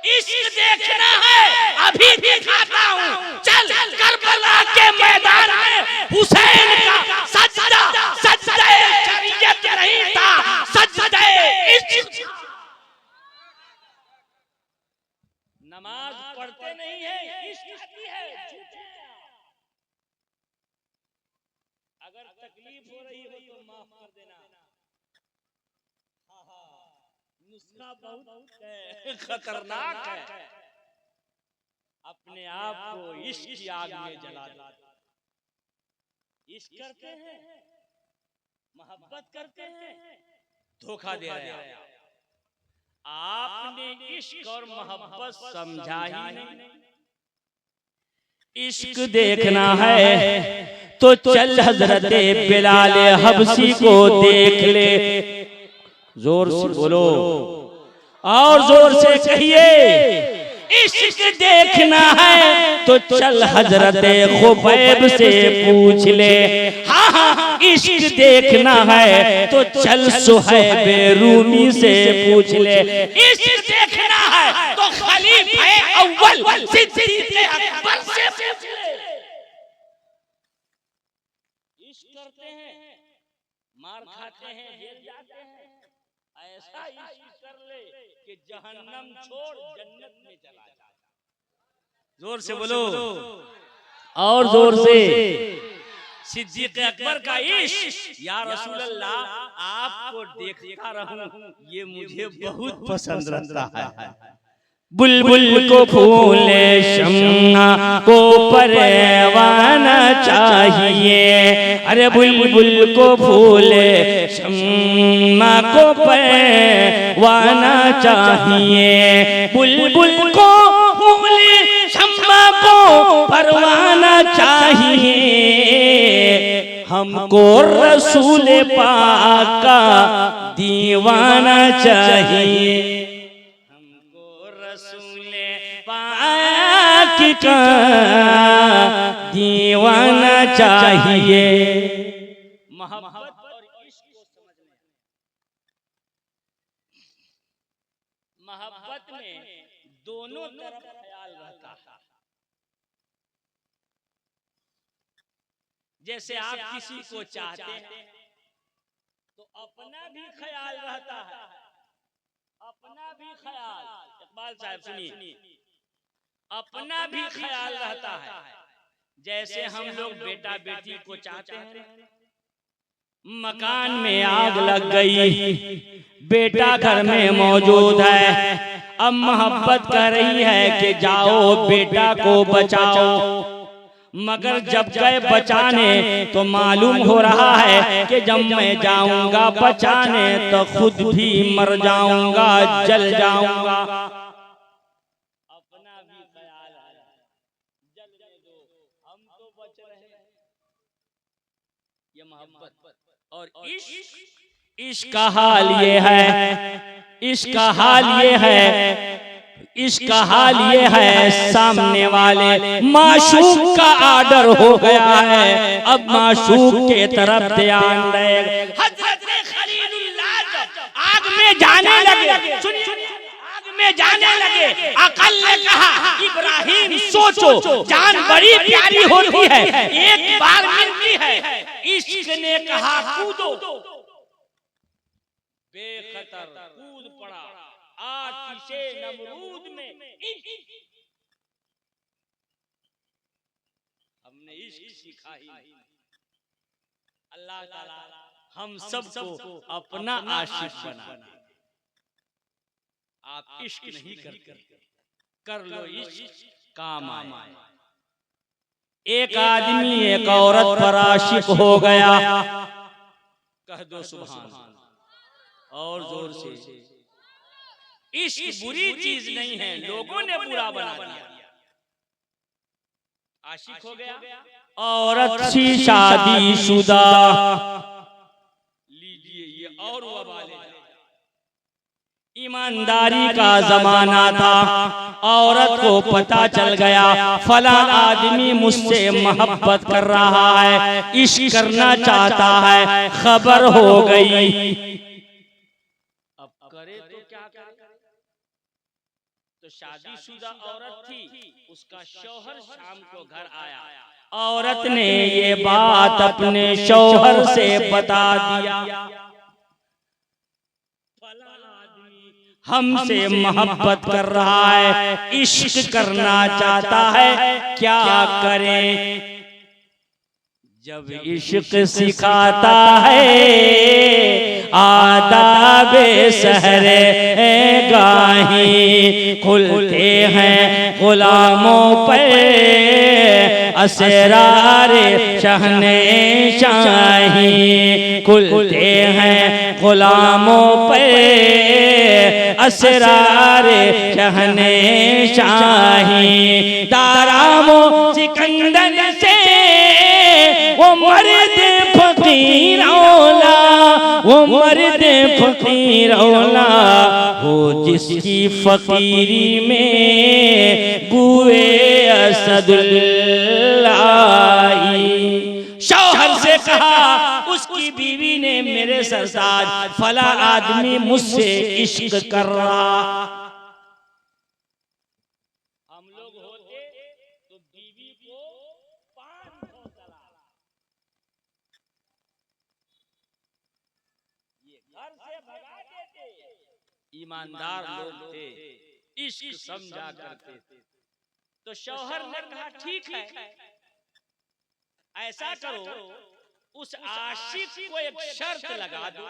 इश्क देखना है, अभी दिखाता हूँ, चल करबला के मैदान में हुसैन का सजदा, सजदे शरीयत नहीं था, सजदे इश्क। नमाज पढ़ते नहीं है, इश्क आती है। अगर तकलीफ हो रही हो तो माफ कर देना। नुस्खा बहुत खतरनाक है। अपने आप को इश्क की आग में जला दो। इश्क करते हैं, मोहब्बत करते हैं, धोखा दे रहे हैं। आपने इश्क और मोहब्बत समझा ही नहीं। इश्क देखना है तो चल हजरत बिलाल हबशी को देख ले। जोर से बोलो और जोर से कहिए। इश्क देखना है तो चल हजरत खुबैब से पूछ ले। हाँ हाँ, इश्क देखना है तो चल सुहैब रूमी से पूछ ले। इश्क देखना है तो खलीफा अव्वल सिद्दीक़ अकबर से पूछ ले। इश्क करते हैं, मार खाते हैं, जेल जाते हैं, ऐसा इश्क कर ले कि जहन्नम छोड़ जन्नत में चला जाए। जोर से बोलो और जोर से। सिद्दीक़ अकबर का इश्क, या रसूल अल्लाह आपको देखता रहूं ये मुझे बहुत पसंद रहता है। बुलबुल को फूले शम्मा को परवाना चाहिए। अरे बुलबुल को फूले शम्मा को परवाना चाहिए। बुलबुल को फूले शम्मा को परवाना चाहिए। हमको रसूल पाक का दीवाना चाहिए। का दीवाना चाहिए। मोहब्बत और इश्क को समझना। मोहब्बत में दोनों तरफ ख्याल रहता है। जैसे आप किसी को चाहते हैं तो अपना भी ख्याल रहता है, अपना भी ख्याल, इकबाल साहब सुनिए, अपना भी ख्याल रहता है। जैसे हम लोग बेटा बेटी को चाहते हैं, मकान में आग लग गई, बेटा घर में मौजूद है, अब मोहब्बत कर रही है कि जाओ बेटा को बचाओ, मगर जब गए बचाने तो मालूम हो रहा है कि जब मैं जाऊंगा बचाने तो खुद भी मर जाऊंगा, जल जाऊंगा। अपना भी ख्याल है, जलने दो, हम तो बच रहे हैं। ये मोहब्बत और इश्क का हाल ये है, इश्क का हाल ये है, इसका हाल ये है, सामने वाले माशूक का आर्डर हो गया है, अब माशूक के तरफ ध्यान दे। हज़रत खलीलुल्लाह जब आग में जाने लगे, सुनिए, आग में जाने लगे, अकल ने कहा इब्राहिम सोचो, जान बड़ी प्यारी होती है, एक बार मिलती है। इश्क ने कहा कूदो, बेखतर कूद पड़ा आतिशे नमरूद में। हमने इश्क सीखा ही नहीं। अल्लाह ताला हम सबको अपना आशिक बना। आप इश्क नहीं करते, कर लो इश्क, काम आए। एक आदमी एक औरत पर आशिक हो गया, कह दो सुभान अल्लाह और जोर से। इश्क बुरी चीज नहीं है, लोगों ने बुरा बना दिया। आशिक हो गया, औरत सी शादीशुदा, लीजिए ये और वबाल। ईमानदारी का जमाना था, औरत को पता चल गया फला आदमी मुझसे मोहब्बत कर रहा है, इश्क करना चाहता है, खबर हो गई। अब करे तो क्या करे? तो शादीशुदा औरत थी, उसका शौहर शाम को घर आया, औरत ने ये बात अपने शौहर से बता दिया, फला आदमी हमसे मोहब्बत कर रहा है, इश्क करना चाहता है, क्या करें? जब इश्क सिखाता है आदाबे सहरे गाही, खुलते हैं गुलामों पे असरारे शहने शाही, खुलते हैं गुलामों पे असरारे शहने शाही। दारामो सिकंदर से वो मर्द फकीर औला, वो मर्द फकीर औला हो जिसकी फकीरी में गुए असदुल्लाई। शौहर से कहा उसकी बीवी ने, मेरे सरताज फला आदमी मुझसे इश्क कर रहा। हम लोग होते तो बीवी को 500 तलाक, ये घर से भगा देते। ईमानदार लोग थे, इश्क समझा करते थे। तो शौहर ने कहा ठीक है, ऐसा करो उस आशिक को एक शर्त लगा दो।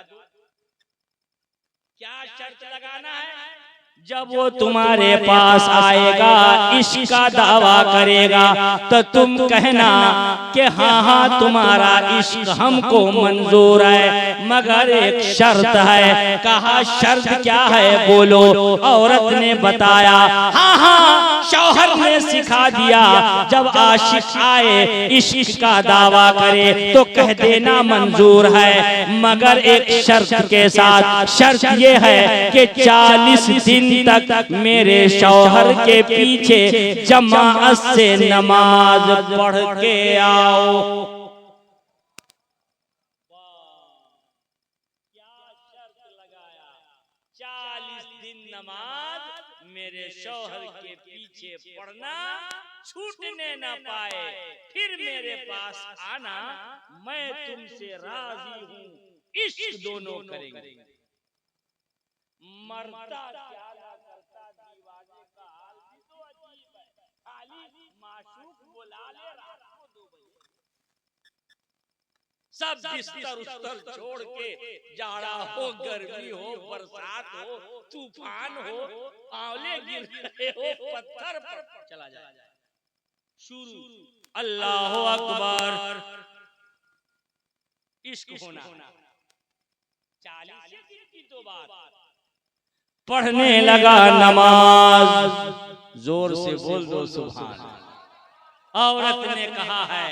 क्या शर्त लगाना है? जब वो तुम्हारे पास आएगा, इश्क का दावा करेगा, तो तुम कहना कि हाँ हाँ तुम्हारा इश्क हमको मंजूर है, मगर एक शर्त है। कहा शर्त क्या है बोलो? औरत ने बताया हाँ हाँ शौहर ने सिखा दिया, जब आशिक आए इश्क का दावा करे तो कह देना मंजूर है, मगर एक शर्त के साथ। शर्त ये है कि 40 दिन तक मेरे शौहर के पीछे जमाअत से नमाज पढ़ के आओ। 40 दिन नमाज मेरे शौहर के पीछे पढ़ना, छूटने न पाए, फिर मेरे पास आना, मैं तुमसे राजी हूं, इश्क दोनों करेंगे। मरता क्या ना करता, दीवाने का हाल भी तो अजीब है, खाली माशूक बुला ले रात को 2 बजे, सब बिस्तर उस्तर छोड़ के, जाड़ा हो, गर्मी हो, बरसात हो, तूफान हो, आंवले गिर रहे हो, पत्थर पर चला जाए, शुरू अल्लाह अकबर, इश्क होना। 40 दिन की तो बात, पढ़ने लगा नमाज, जोर से बोल दो सुभान। औरत ने कहा है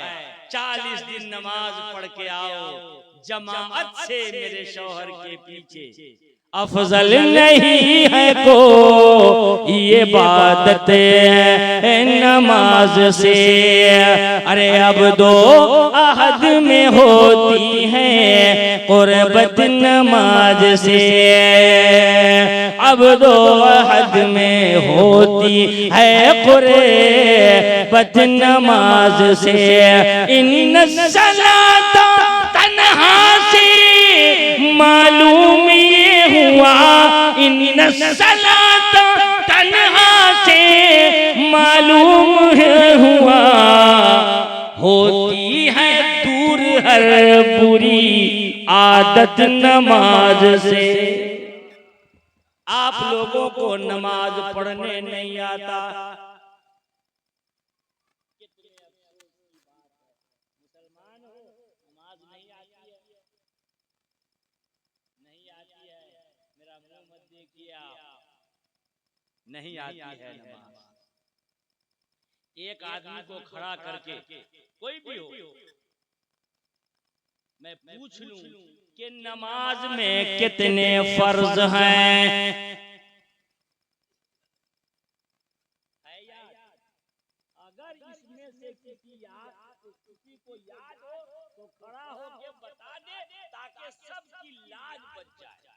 40 दिन नमाज पढ़ के आओ जमाअत से मेरे शौहर के पीछे, अफजल नहीं है को ये इबादत नमाज से, अरे अब 2 अहद में होती है कुर्बत नमाज से, अब 2 अहद में होती है कुर्बत नमाज से, इन सलात तन्हा से मालूम ये हुआ, इन सलात तन्हा से मालूम हुआ, होती है दूर हर बुरी आदत नमाज से। आप लोगों को नमाज पढ़ने नहीं आता, मुसलमान हो नमाज नहीं आती है, नहीं आती है, मेरा मुंह मत देखिए आप, नहीं आती है नमाज। एक आदमी को खड़ा करके, कोई भी हो, मैं पूछ लूं कि नमाज में कितने फर्ज हैं? अगर इसमें से किसी को याद हो तो खड़ा होके बता दे, ताकि सबकी लाज बच जाए।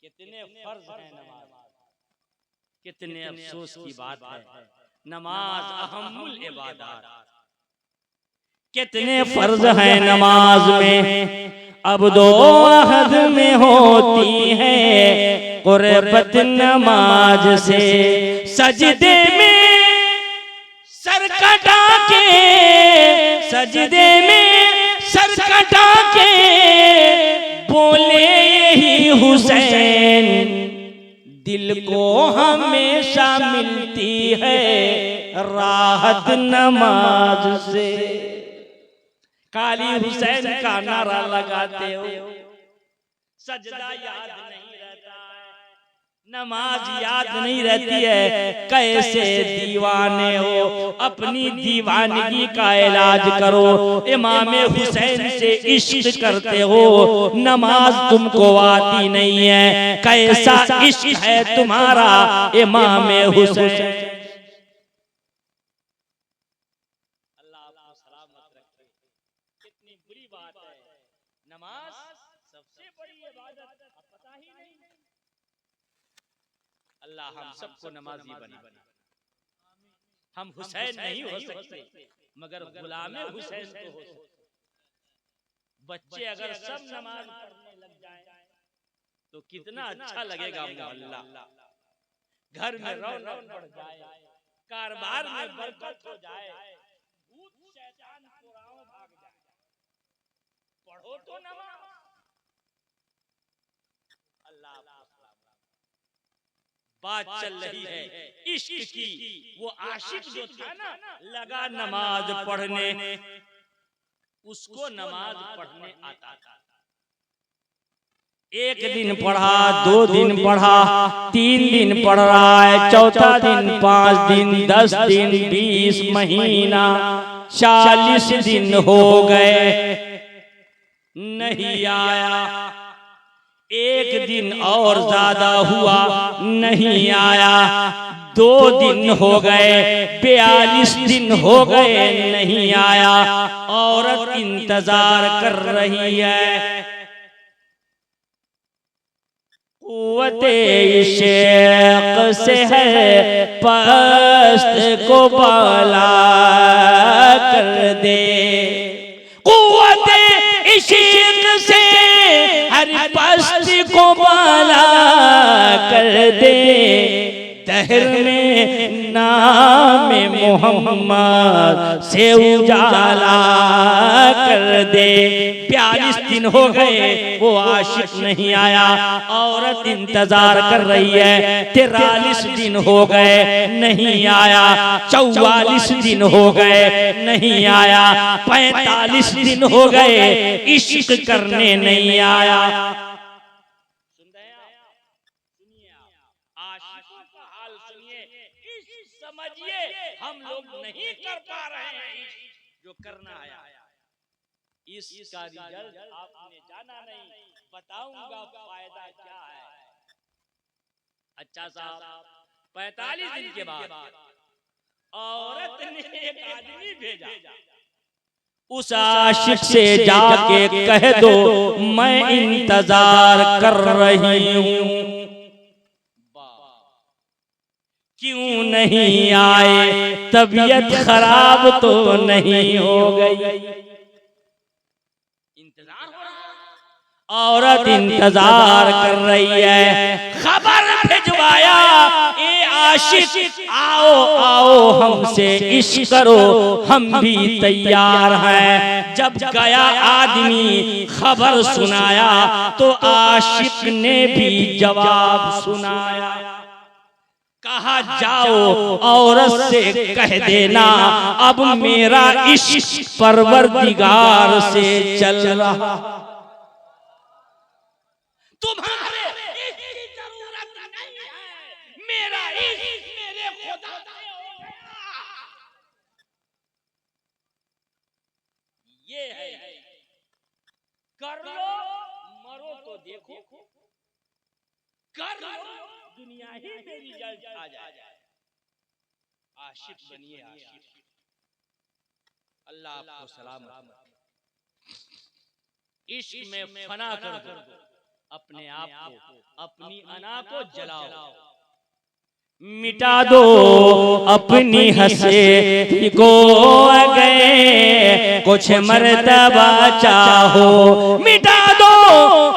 कितने फर्ज हैं नमाज? कितने अफसोस की बात है, नमाज अहमुल इबादत, कितने फर्ज हैं नमाज में, अब 2 अहद में होती है कुर्बत नमाज से, सजदे में सर कटा के, सजदे में सर कटा के बोले यही हुसैन, दिल को हमेशा मिलती है राहत नमाज से। काली हुसैन का नारा लगाते हो, सजदा याद नहीं रहता है, नमाज याद नहीं रहती है, कैसे दीवाने हो, अपनी दीवानगी का इलाज करो। इमाम हुसैन से इश्क करते हो, नमाज तुमको आती नहीं है, कैसा इश्क है तुम्हारा इमाम हुसैन। नमाज सबसे बड़ी इबादत, पता ही नहीं। अल्लाह हम सबको नमाजी बना। हम हुसैन नहीं हो सकते, मगर गुलामे हुसैन तो हो सकते। बच्चे अगर सब नमाज पढ़ने लग जाएं तो कितना अच्छा लगेगा मोहल्ला, घर में रौनक बढ़ जाए, कारोबार में बरकत हो जाए, भूत शैतान पुराओं भाग जाए। पढ़ो तो नमाज। अल्लाह बात चल रही है इश्क की, वो आशिक जो था ना, लगा नमाज पढ़ने, उसको नमाज पढ़ने आता था। एक दिन पढ़ा, 2 दिन पढ़ा, 3 दिन पढ़ रहा है, चौथा दिन, 5 दिन, 10 दिन, 20 महीना, 40 दिन हो गए, नहीं आया। एक दिन और ज्यादा हुआ, नहीं आया। 2 दिन हो गए, 42 दिन हो गए, नहीं आया। औरत इंतजार कर रही है। कुव्वते इश्क़ से है पस्त को बाला कर दे, कुव्वते इश्क़ से हर पस्त को बाला कर दे। दहर में नाम मोहम्मद से उजाला कर दे। 42 दिन हो गए, वो आशिक नहीं आया। औरत इंतजार कर रही है। 43 दिन हो गए, नहीं आया। 44 दिन हो गए, नहीं आया। 45 दिन हो गए, इश्क करने नहीं आया। समझिए, हम लोग नहीं कर पा रहे हैं जो करना आया। इसका रिजल्ट आपने जाना नहीं, बताऊंगा फायदा क्या है। अच्छा साहब, 45 दिन के बाद औरत ने एक आदमी भेजा, उस आशिक से जाके कह दो मैं इंतजार कर रही हूँ, क्यों नहीं आए, तबीयत खराब तो नहीं हो गई। इंतजार हो रहा, औरत इंतजार कर रही है। खबर भिजवाया, ए आशिक आओ आओ हमसे इश्क करो, हम भी तैयार हैं। जब गया आदमी खबर सुनाया तो आशिक ने भी जवाब सुनाया। कहा जाओ औरत से कह देना अब मेरा इश्क परवरदिगार से चल रहा, तुम्हारे इश्क की जरूरत नहीं है, मेरा इश्क मेरे खुदा से हो गया। ये है, कर लो मरो तो देखो, कर लो दुनिया ही में रिजल्ट आ जाए। आशिक बनिए, आशिक। अल्लाह आपको सलामत, इश्क में फना कर दो अपने आप को, अपनी अना को जलाओ, मिटा दो अपनी हंसी को गए, कुछ मर्तबा चाहो, मिटा दो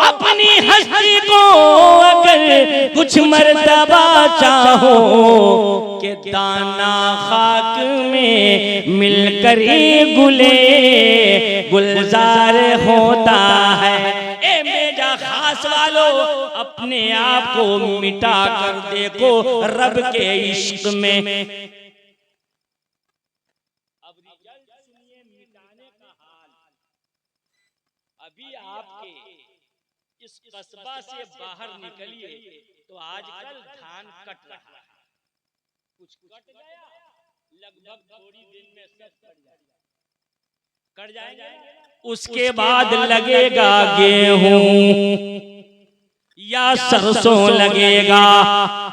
अपनी हंसी को अगर कुछ मर्तबा चाहो, के दाना खाक में मिलकर ही गुले गुलजार होता है। ए मेरा खास वालों, अपने आप को मिटा कर देखो रब के इश्क में। अब रिजल्ट सुनिए मिटाने का हाल। अभी आपके इस कस्बा से बाहर निकलिए तो आजकल धान कट रहा है, कुछ कट गया, लगभग थोड़ी दिन में सब कट जाएगा। उसके बाद लगेगा गेहूं या सरसों लगेगा,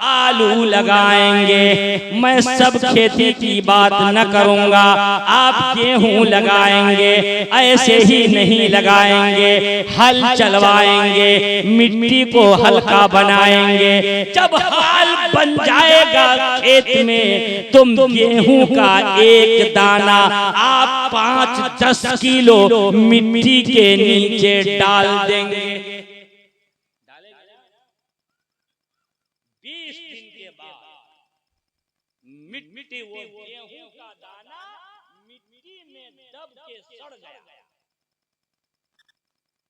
आलू लगाएंगे। मैं सब खेती की बात न करूंगा, आप गेहूं लगाएंगे, ऐसे ही नहीं लगाएंगे, हल चलवाएंगे, मिट्टी को हल्का बनाएंगे। जब हाल बन जाएगा खेत में, तुम गेहूं का एक दाना आप 5-10 किलो मिट्टी के नीचे डाल देंगे। 20 दिन के बाद मिट्टी, वो गेहूं का दाना मिट्टी में दब के सड़ गया।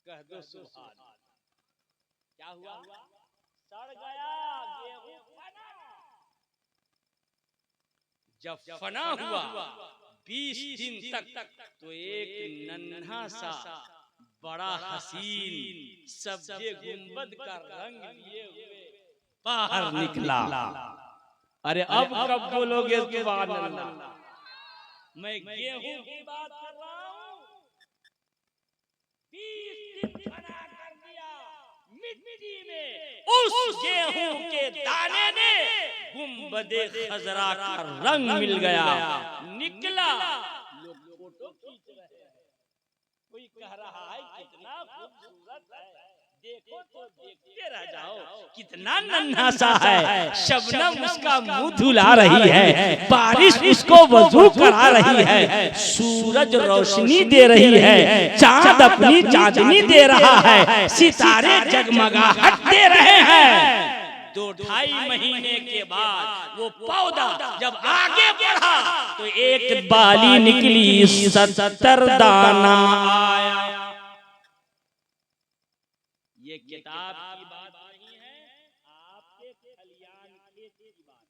कह दो सुभान अल्लाह। क्या हुआ? सड़ गया गेहूं फना। जब फना हुआ 20 दिन तक, तो एक नन्हा सा बड़ा हसीन सब्जे गुंबद का रंग लिए हुए बाहर निकला। अरे अब कब बोलोगे सुभान अल्लाह? मैं गेहूं की बात कर रहा हूँ। 20 दिन खड़ा कर दिया मिट्टी में, उस गेहूं के दाने ने गुंबदे खजरा का रंग मिल गया, निकला। लोग फोटो खींच रहे हैं, कोई कह रहा है कितना खूबसूरत है, देखो तो देखते रह जाओ, कितना नन्हा सा है। शबनम उसका मुंह धुला रही है, बारिश उसको वजू करा रही है, सूरज रोशनी दे रही है, चांद अपनी चांदनी दे रहा है, सितारे जगमगाहट दे रहे हैं। 2-2.5 महीने के बाद वो पौधा जब आगे बढ़ा तो एक बाली निकली, 70 दाना आया। ये किताब की बात नहीं है, आपके खलियान खेती की बात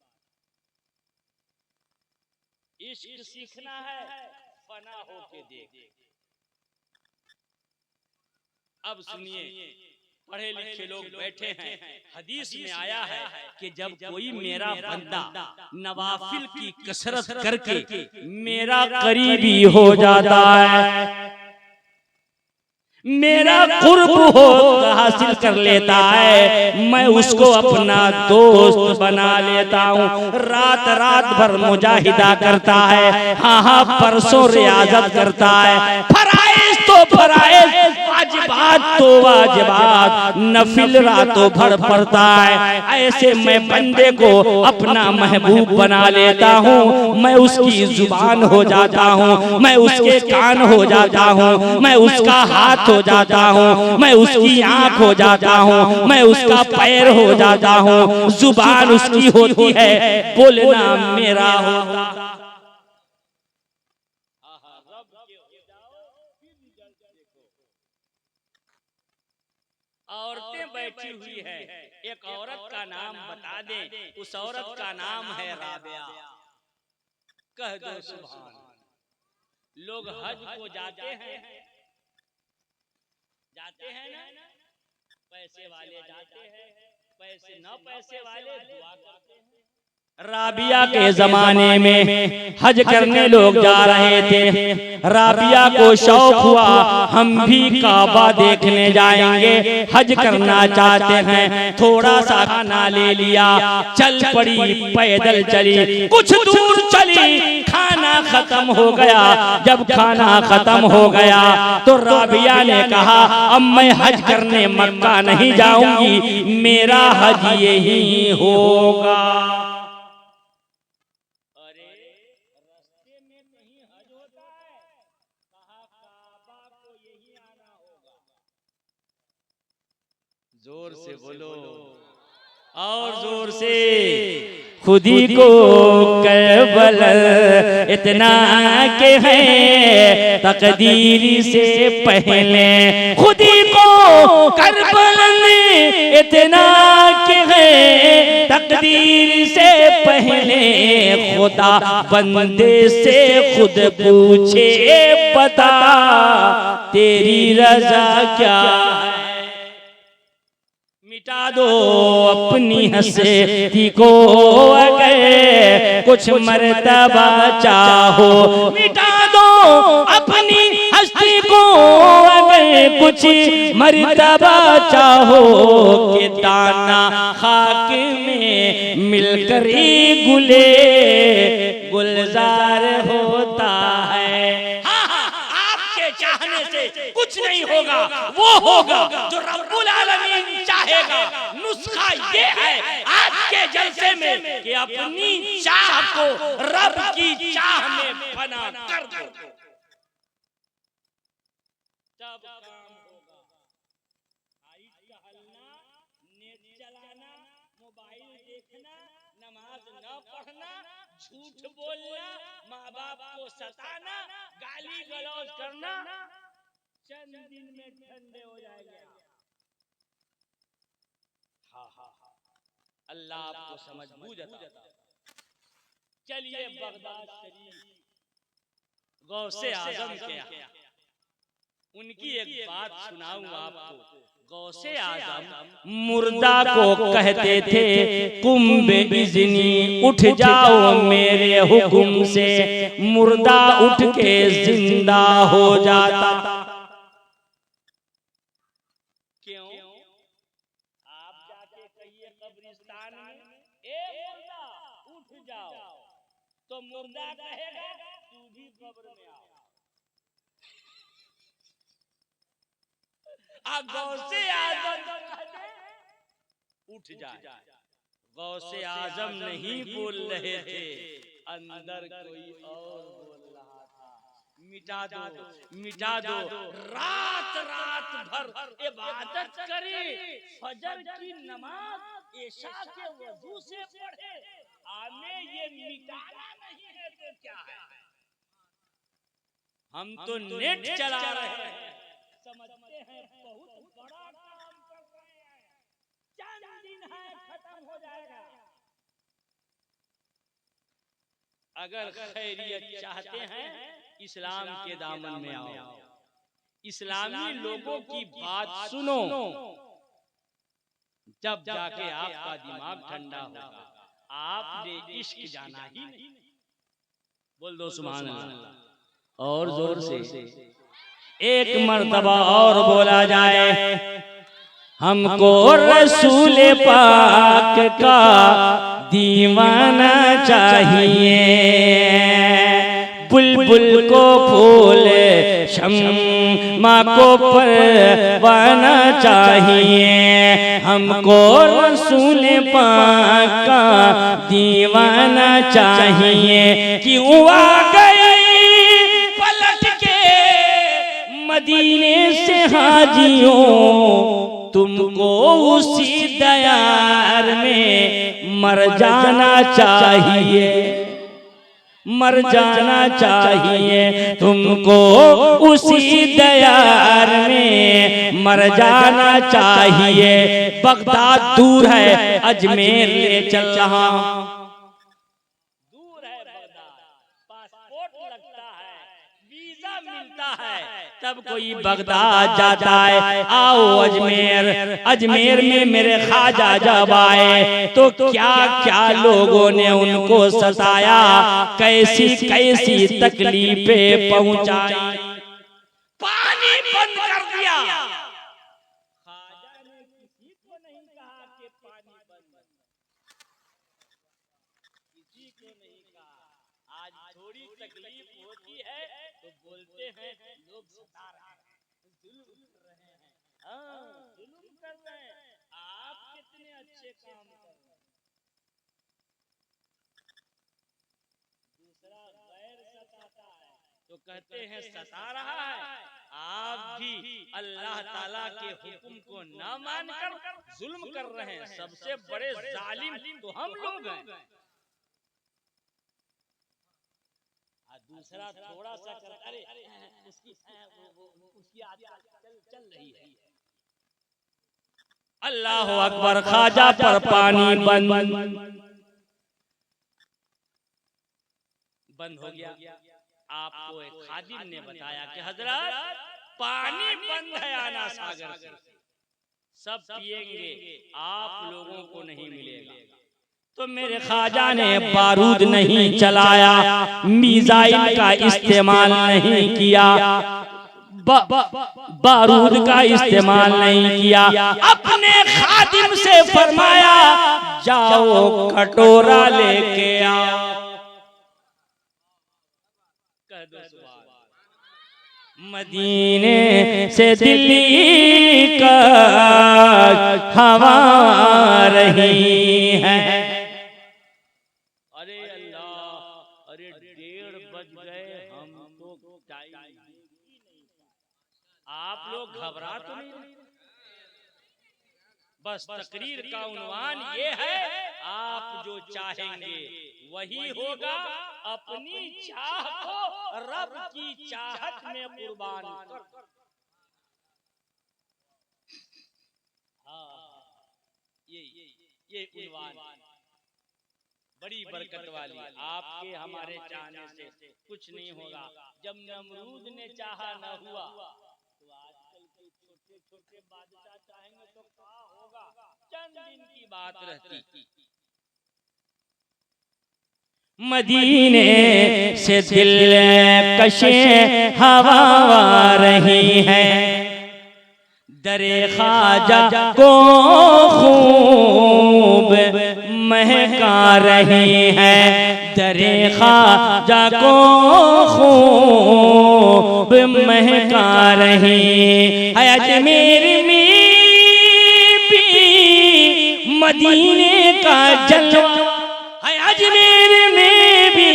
है। इश्क सीखना है, फना होके देख। अब सुनिए, पढ़े लिखे लोग बैठे हैं, हदीस में आया है कि जब कोई मेरा बंदा नवाफिल की कसरत करके मेरा करीबी हो जाता है, मेरा कुर्ब हो हासिल कर लेता है, मैं उसको अपना दोस्त बना लेता हूँ। रात रात भर मुजाहिदा करता है, हाँ परसों रियाजत करता है, फराइज तो फराइज, वाजिबात तो वाजिबात, नफिल रातों भर पड़ता है। ऐसे मैं बंदे को अपना महबूब बना लेता हूँ, मैं उसकी जुबान हो जाता हूँ, मैं उसके कान हो जाता हूँ, मैं उसका हाथ हो जाता हूँ, मैं उसकी आंख हो जाता हूँ, मैं उसका पैर हो जाता हूँ, जुबान उसकी होती है, बोलना मेरा होता। औरतें बैठी हुई है, एक औरत का नाम बता दें, उस औरत का नाम है राबिया। कह दो सुभान। लोग हज को जाते हैं ना, पैसे वाले जाते हैं, पैसे न पैसे वाले दुआ करते हैं। राबिया के जमाने में हज करने लोग जा रहे थे। राबिया को शौक हुआ, हम भी काबा देखने जाएंगे, हज करना चाहते हैं। थोड़ा सा खाना ले लिया, चल पड़ी, पैदल चली, कुछ दूर चली, खाना खत्म हो गया। जब खाना खत्म हो गया तो राबिया ने कहा, अब मैं हज करने मक्का नहीं जाऊंगी, मेरा हज यही होगा। जोर से बोलो और जोर से। खुदी को करबल इतना के है तकदीर से पहले, खुदी को करबल इतना के है तकदीर से पहले, खुदा बंदे से खुद पूछे, बता तेरी रजा क्या है। मिटा दो अपनी हस्ती को अगर कुछ मर्तबा चाहो, मिटा दो अपनी हस्ती को अगर कुछ मर्तबा चाहो, कि दाना खाक में मिलकर ही गुले गुलजार होता है। आपके चाहने से कुछ नहीं होगा, वो होगा जो रब्बुल आलमीन चाहेगा। नुस्खा ये है आज के जलसे में कि अपनी चाह को रब की चाह में बना कर दो, तब काम होगा। लाइट का हलना, नेट चलाना, मोबाइल देखना, नमाज न पढ़ना, झूठ बोलना, माँ बाप को सताना, गाली गलौज करना, चंद दिन में ठंडे हो जाएंगे। अल्लाह आपको समझ बूझ अता। चलिए बगदाद शरीफ गौसे आजम के उनकी एक बात सुनाऊं आपको। गौसे आजम मुर्दा को कहते थे कुंभे इज़्नी उठ जाओ मेरे हुक्म से, मुर्दा उठ के जिंदा हो जाता। क्यों? आप जाके कहिए कब्रिस्तान में, ए मुर्दा उठ जाओ, तो मुर्दा कहेगा तू भी कब्र में आओ। गौसे आजम उठ जाए। गौसे आजम नहीं बोल रहे थे, अंदर कोई और बोल रहा था, मिटा दो मिटा दो। रात रात भर इबादत करे, फजर की नमाज इशा के वजू से पढ़े, हमें ये मिटाना नहीं है तो क्या है? हम तो नेट चला रहे हैं, समझते हैं बहुत बड़ा काम कर रहे हैं, चंद दिन है खत्म हो जाएगा। अगर खैरियत चाहते हैं इस्लाम के दामन में आओ, इस्लामी लोगों की बात सुनो, जब जाके आपका दिमाग ठंडा होगा। आपने इश्क जाना ही नहीं। बोल दो सुभान अल्लाह और जोर से। एक मर्तबा और बोला जाए, हमको रसूल पाक का दीवाना चाहिए, बुलबुल को फूल शम्मा को परवाना चाहिए, हमको रसूल पाक का दीवाना चाहिए। क्यों आ गए मदीने से हाजियों, तुमको उसी दयार में मर जाना चाहिए, मर जाना चाहिए, तुमको उसी दयार में मर जाना चाहिए। बगदाद दूर है, अजमेर ले चल रहा हूं। दूर है बगदाद, पासपोर्ट लगता है, वीजा मिलता है, तब कोई बगदाद जाता है। आओ अजमेर, अजमेर में मेरे ख्वाजा जब आए तो क्या क्या लोगों ने उनको सताया, कैसी कैसी तकलीफें पहुंचाई। पानी बंद कर दिया, ख्वाजा ने किसी को नहीं कहा कि पानी बंद, किसी को नहीं कहा। आज थोड़ी तकलीफ होती है तो बोलते हैं लोग सता रहे हैं, जुल्म कर रहे हैं। हाँ, जुल्म कर रहे हैं। आप कितने अच्छे काम कर रहे हैं, दूसरा गैर सताता है तो कहते हैं सता रहा है। आप भी अल्लाह ताला के हुक्म को न मानकर जुल्म कर रहे हैं। सबसे बड़े जालिम तो हम लोग हैं। दूसरा थोड़ा सा कर, अरे उसकी आदत चल रही है। अल्लाह अकबर, ख्वाजा पर पानी बंद हो गया। आपको एक खादिम ने बताया कि हजरत पानी बंद है आना सागर से, सब पिएंगे, आप लोगों को नहीं मिलेगा। तो मेरे ख्वाजा ने बारूद नहीं चलाया, मिसाइल का इस्तेमाल नहीं किया, बारूद का इस्तेमाल नहीं किया। अपने खादिम से फरमाया जाओ कटोरा लेके आओ। कह दो सुभान। मदीने से दिल्ली का हवा रही है। अरे अल्लाह, अरे 1:30 बज गए, हम तो टाइम, आप लोग घबरा तो नहीं? बस तकरीर का उन्वान ये है, आप जो चाहेंगे वही होगा। अपनी चाह को रब की चाहत में कुर्बान कर। ये उन्वान बड़ी बरकत वाली। आपके हमारे चाहने से कुछ नहीं होगा। जब नमरूद ने चाहा न हुआ तो बादशाह चाहेंगे तो क्या होगा, चंद दिन की बात रहती। मदीने से दिल कशे हवा रही है, दरे ख्वाजा को खूब महका रही है, दरे ख्वाजा को खूब महका रही है। अजमेर में भी मदीने का जलवा है, अजमेर में भी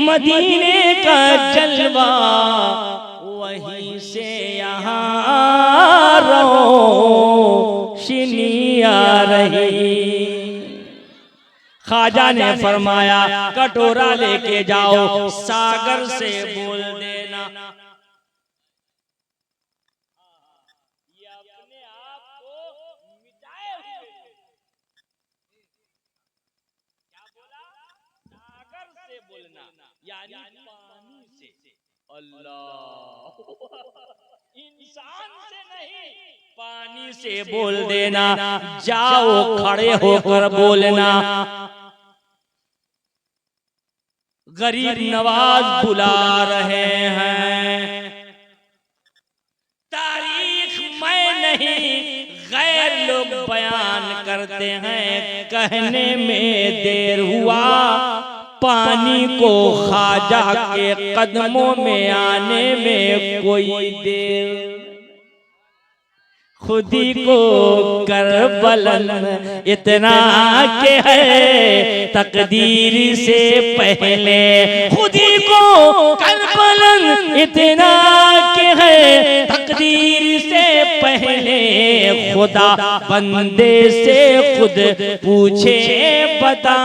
मदीने का जलवा, वहीं से यहाँ रोशनी आ रही। ख्वाजा ने फरमाया कटोरा लेके जाओ, सागर से बोल देना। ये अपने आप को मिटाए हुए, क्या बोला, सागर से बोलना, यानी पानी से। अल्लाह, इंसान से नहीं, पानी से बोल देना। जाओ खड़े होकर बोलना, गरीब नवाज बुला रहे हैं। तारीख मैं नहीं, गैर लोग बयान करते हैं, कहने में देर हुआ, पानी को ख्वाजा के कदमों में आने में कोई देर, खुदी को करबलन इतना के है तकदीर से पहले, खुदी को करबलन इतना के है तकदीर से पहले, खुदा बंदे से खुद पूछे बता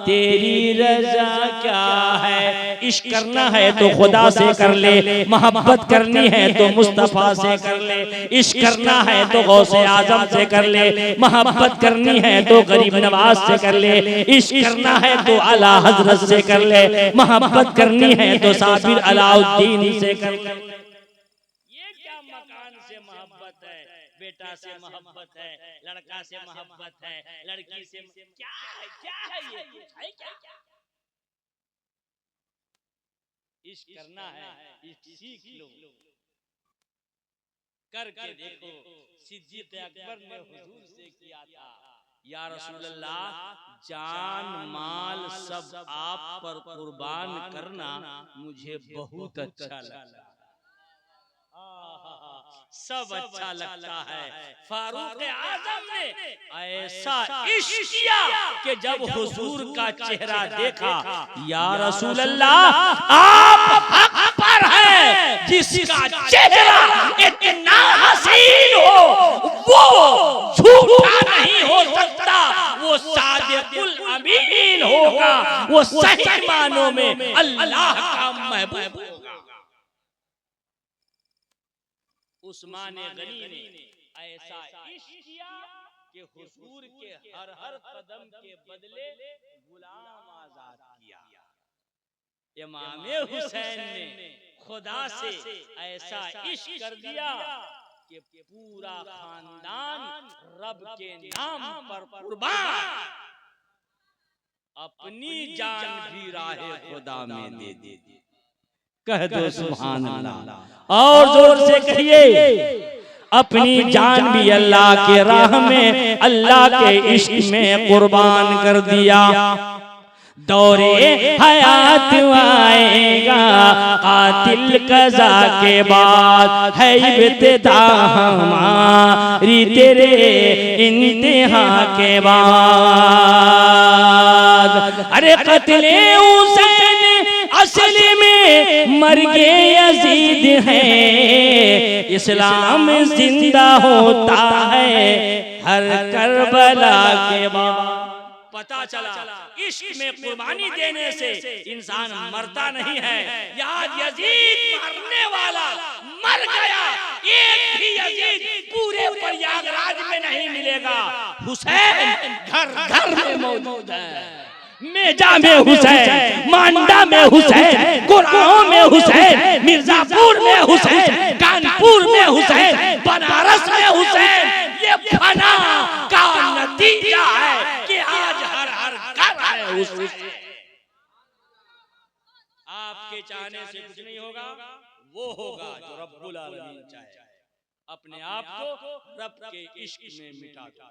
तेरी रजा क्या है। इश्क करना है तो खुदा से कर ले, मोहब्बत करनी है तो मुस्तफा से कर ले, इश्क करना है तो गौसे आजम से कर ले, मोहब्बत करनी है तो गरीब नवाज से कर ले, इश्क करना है तो आला हजरत से कर ले, मोहब्बत करनी है तो साबिर अलाउद्दीन से कर ले। ये क्या मकान से मोहब्बत है, बेटा से मोहब्बत है, लड़का से मोहब्बत है, लड़की से क्या है, क्या है ये है क्या? इश्क करना है, इश्क सीख लो, करके देखो। सिद्दीक़ अकबर ने हुजूर से किया था, या रसूल अल्लाह, जान माल सब आप पर कुर्बान करना मुझे बहुत अच्छा लगता, सब अच्छा लगता है। फारूक आजम ने ऐसा इश्क किया कि जब हुजूर का चेहरा देखा, या रसूल अल्लाह, आप हक पर हैं, जिसका चेहरा इतना हसीन हो वो झूठा नहीं हो सकता, वो सादिकुल अमीन होगा, वो सही मानों में अल्लाह का महबूब होगा। उस्मान गनी ने ऐसा इश्क किया कि हुजूर के हर हर कदम के बदले गुलाम आजाद किया। इमाम हुसैन ने खुदा से ऐसा इश्क कर दिया कि पूरा खानदान रब के नाम पर कुर्बान, अपनी जान भी राहे खुदा में दे दी। कह दो सुभान अल्लाह, और जोर से कहिए, अपनी जान भी अल्लाह के राह में, अल्लाह के इश्क में कुर्बान कर दिया। दौरे हयात आएगा कातिल कज़ा के बाद, है इब्तिदा हमारी तेरे इंतहा के बाद। अरे क़त्ले हुसैन असल में मर्गे यजीद है, इस्लाम जिंदा होता है हर करबला के बाद। पता चला इश्क में कुर्बानी देने से इंसान मरता नहीं है। याद यजीद मरने वाला मर गया, एक भी यजीद पूरे प्रयागराज में नहीं मिलेगा, हुसैन घर घर में मौजूद है। मेजा में हुसैन, मांडा में हुसैन, गुड़गांव में हुसैन, मिर्जापुर में हुसैन, कानपुर में हुसैन, बनारस में हुसैन। ये फना का नतीजा है कि आज हर हर घर है हुसैन। आपके चाहने से कुछ नहीं होगा, वो होगा जो रब्बुल आलमीन चाहे। अपने आप को रब के इश्क में मिटा दो।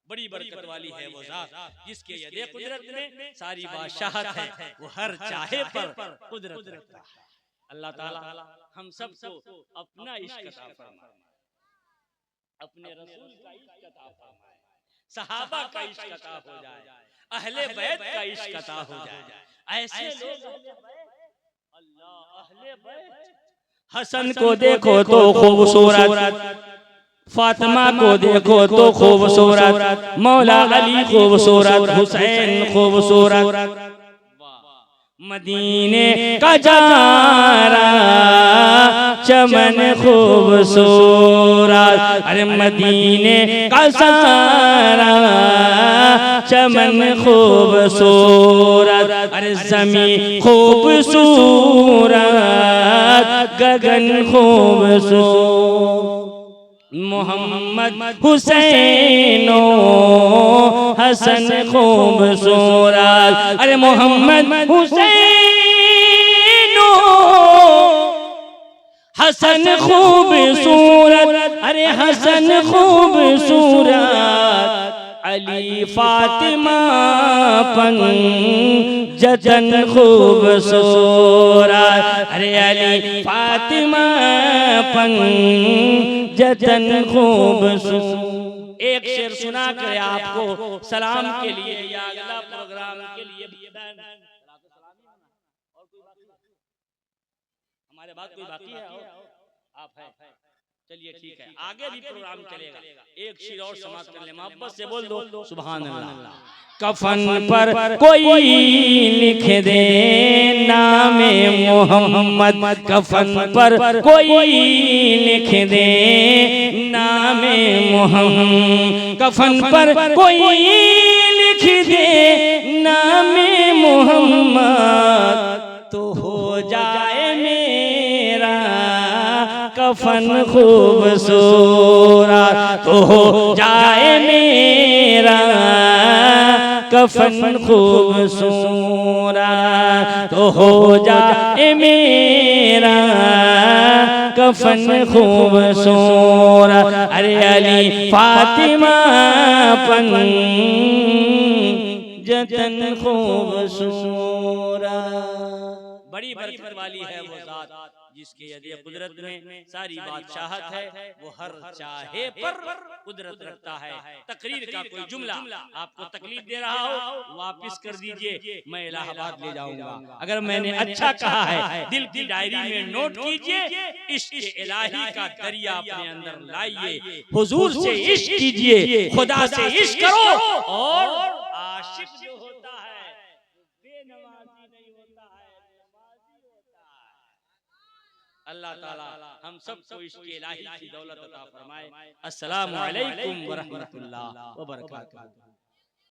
बड़ी बरकत वाली है वो जात जिसके यदे कुदरत में सारी बादशाहत है, वो हर चाहे पर कुदरत रखता है। अल्लाह ताला हम सबको अपना इश्क अता फरमाए, अपने रसूल का इश्क अता फरमाए, सहाबा का इश्क अता हो जाए, अहले बैत का इश्क अता हो जाए। ऐसे लोग अल्लाह अहले बैत। हसन को देखो तो खूबसूरत, फातिमा को देखो तो खूबसूरत, मौला अली खूबसूरत, हुसैन खूबसूरत। मदीने का जारा चमन खूबसूरत, अरे मदीने का सारा चमन खूबसूरत, अरे ज़मीं खूबसूरत, गगन खूबसूरत। मोहम्मद हुसैनो हसन खूबसूरत, अरे मोहम्मद हुसैनो हसन खूबसूरत, अरे हसन खूबसूरत। अली फातिमा पंजतन खूबसूरत, अरे अली फातिमा पंजतन खूबसूरत। एक शेर सुना कर आपको सलाम के लिए या अगला प्रोग्राम के लिए हमारे बाद कोई बाकी है? आप है? चलिए ठीक है, आगे भी प्रोग्राम चलेगा। एक शेर और समाप्त कर ले, मोहब्बत से बोल दो सुभान अल्लाह। कफन पर कोई लिख दे नामे मोहम्मद, कफन पर कोई लिख दे नामे मोहम्मद, कफन पर कोई लिख दे नामे मोहम्मद, तो हो जाए मेरा कफन खूबसूरत, तो हो जाए मेरा कफन खूबसूरत, तो हो जाए मेरा कफन खूबसूरत। अरे अली फातिमा पंजतन खूबसूरत। बड़ी बरकत वाली है वो जात जिसके यदि कुदरत में सारी बादशाहत है, वो हर चाहे पर कुदरत रखता है। तकरीर का कोई जुमला आपको तकलीफ दे रहा हो वापिस कर दीजिए, मैं इलाहाबाद ले जाऊंगा। अगर मैंने अच्छा कहा है दिल की डायरी में नोट कीजिए। इश्क इलाही का दरिया अपने अंदर लाइए, हुजूर से इश्क कीजिए, खुदा से इश्क करो। और आशिक जो होता है बेनमाजी नहीं होता है, अल्लाह ताला हम सबको इसके इलाही की दौलत अता फरमाए। अस्सलामु अलैकुम व रहमतुल्लाह व बरकातहू।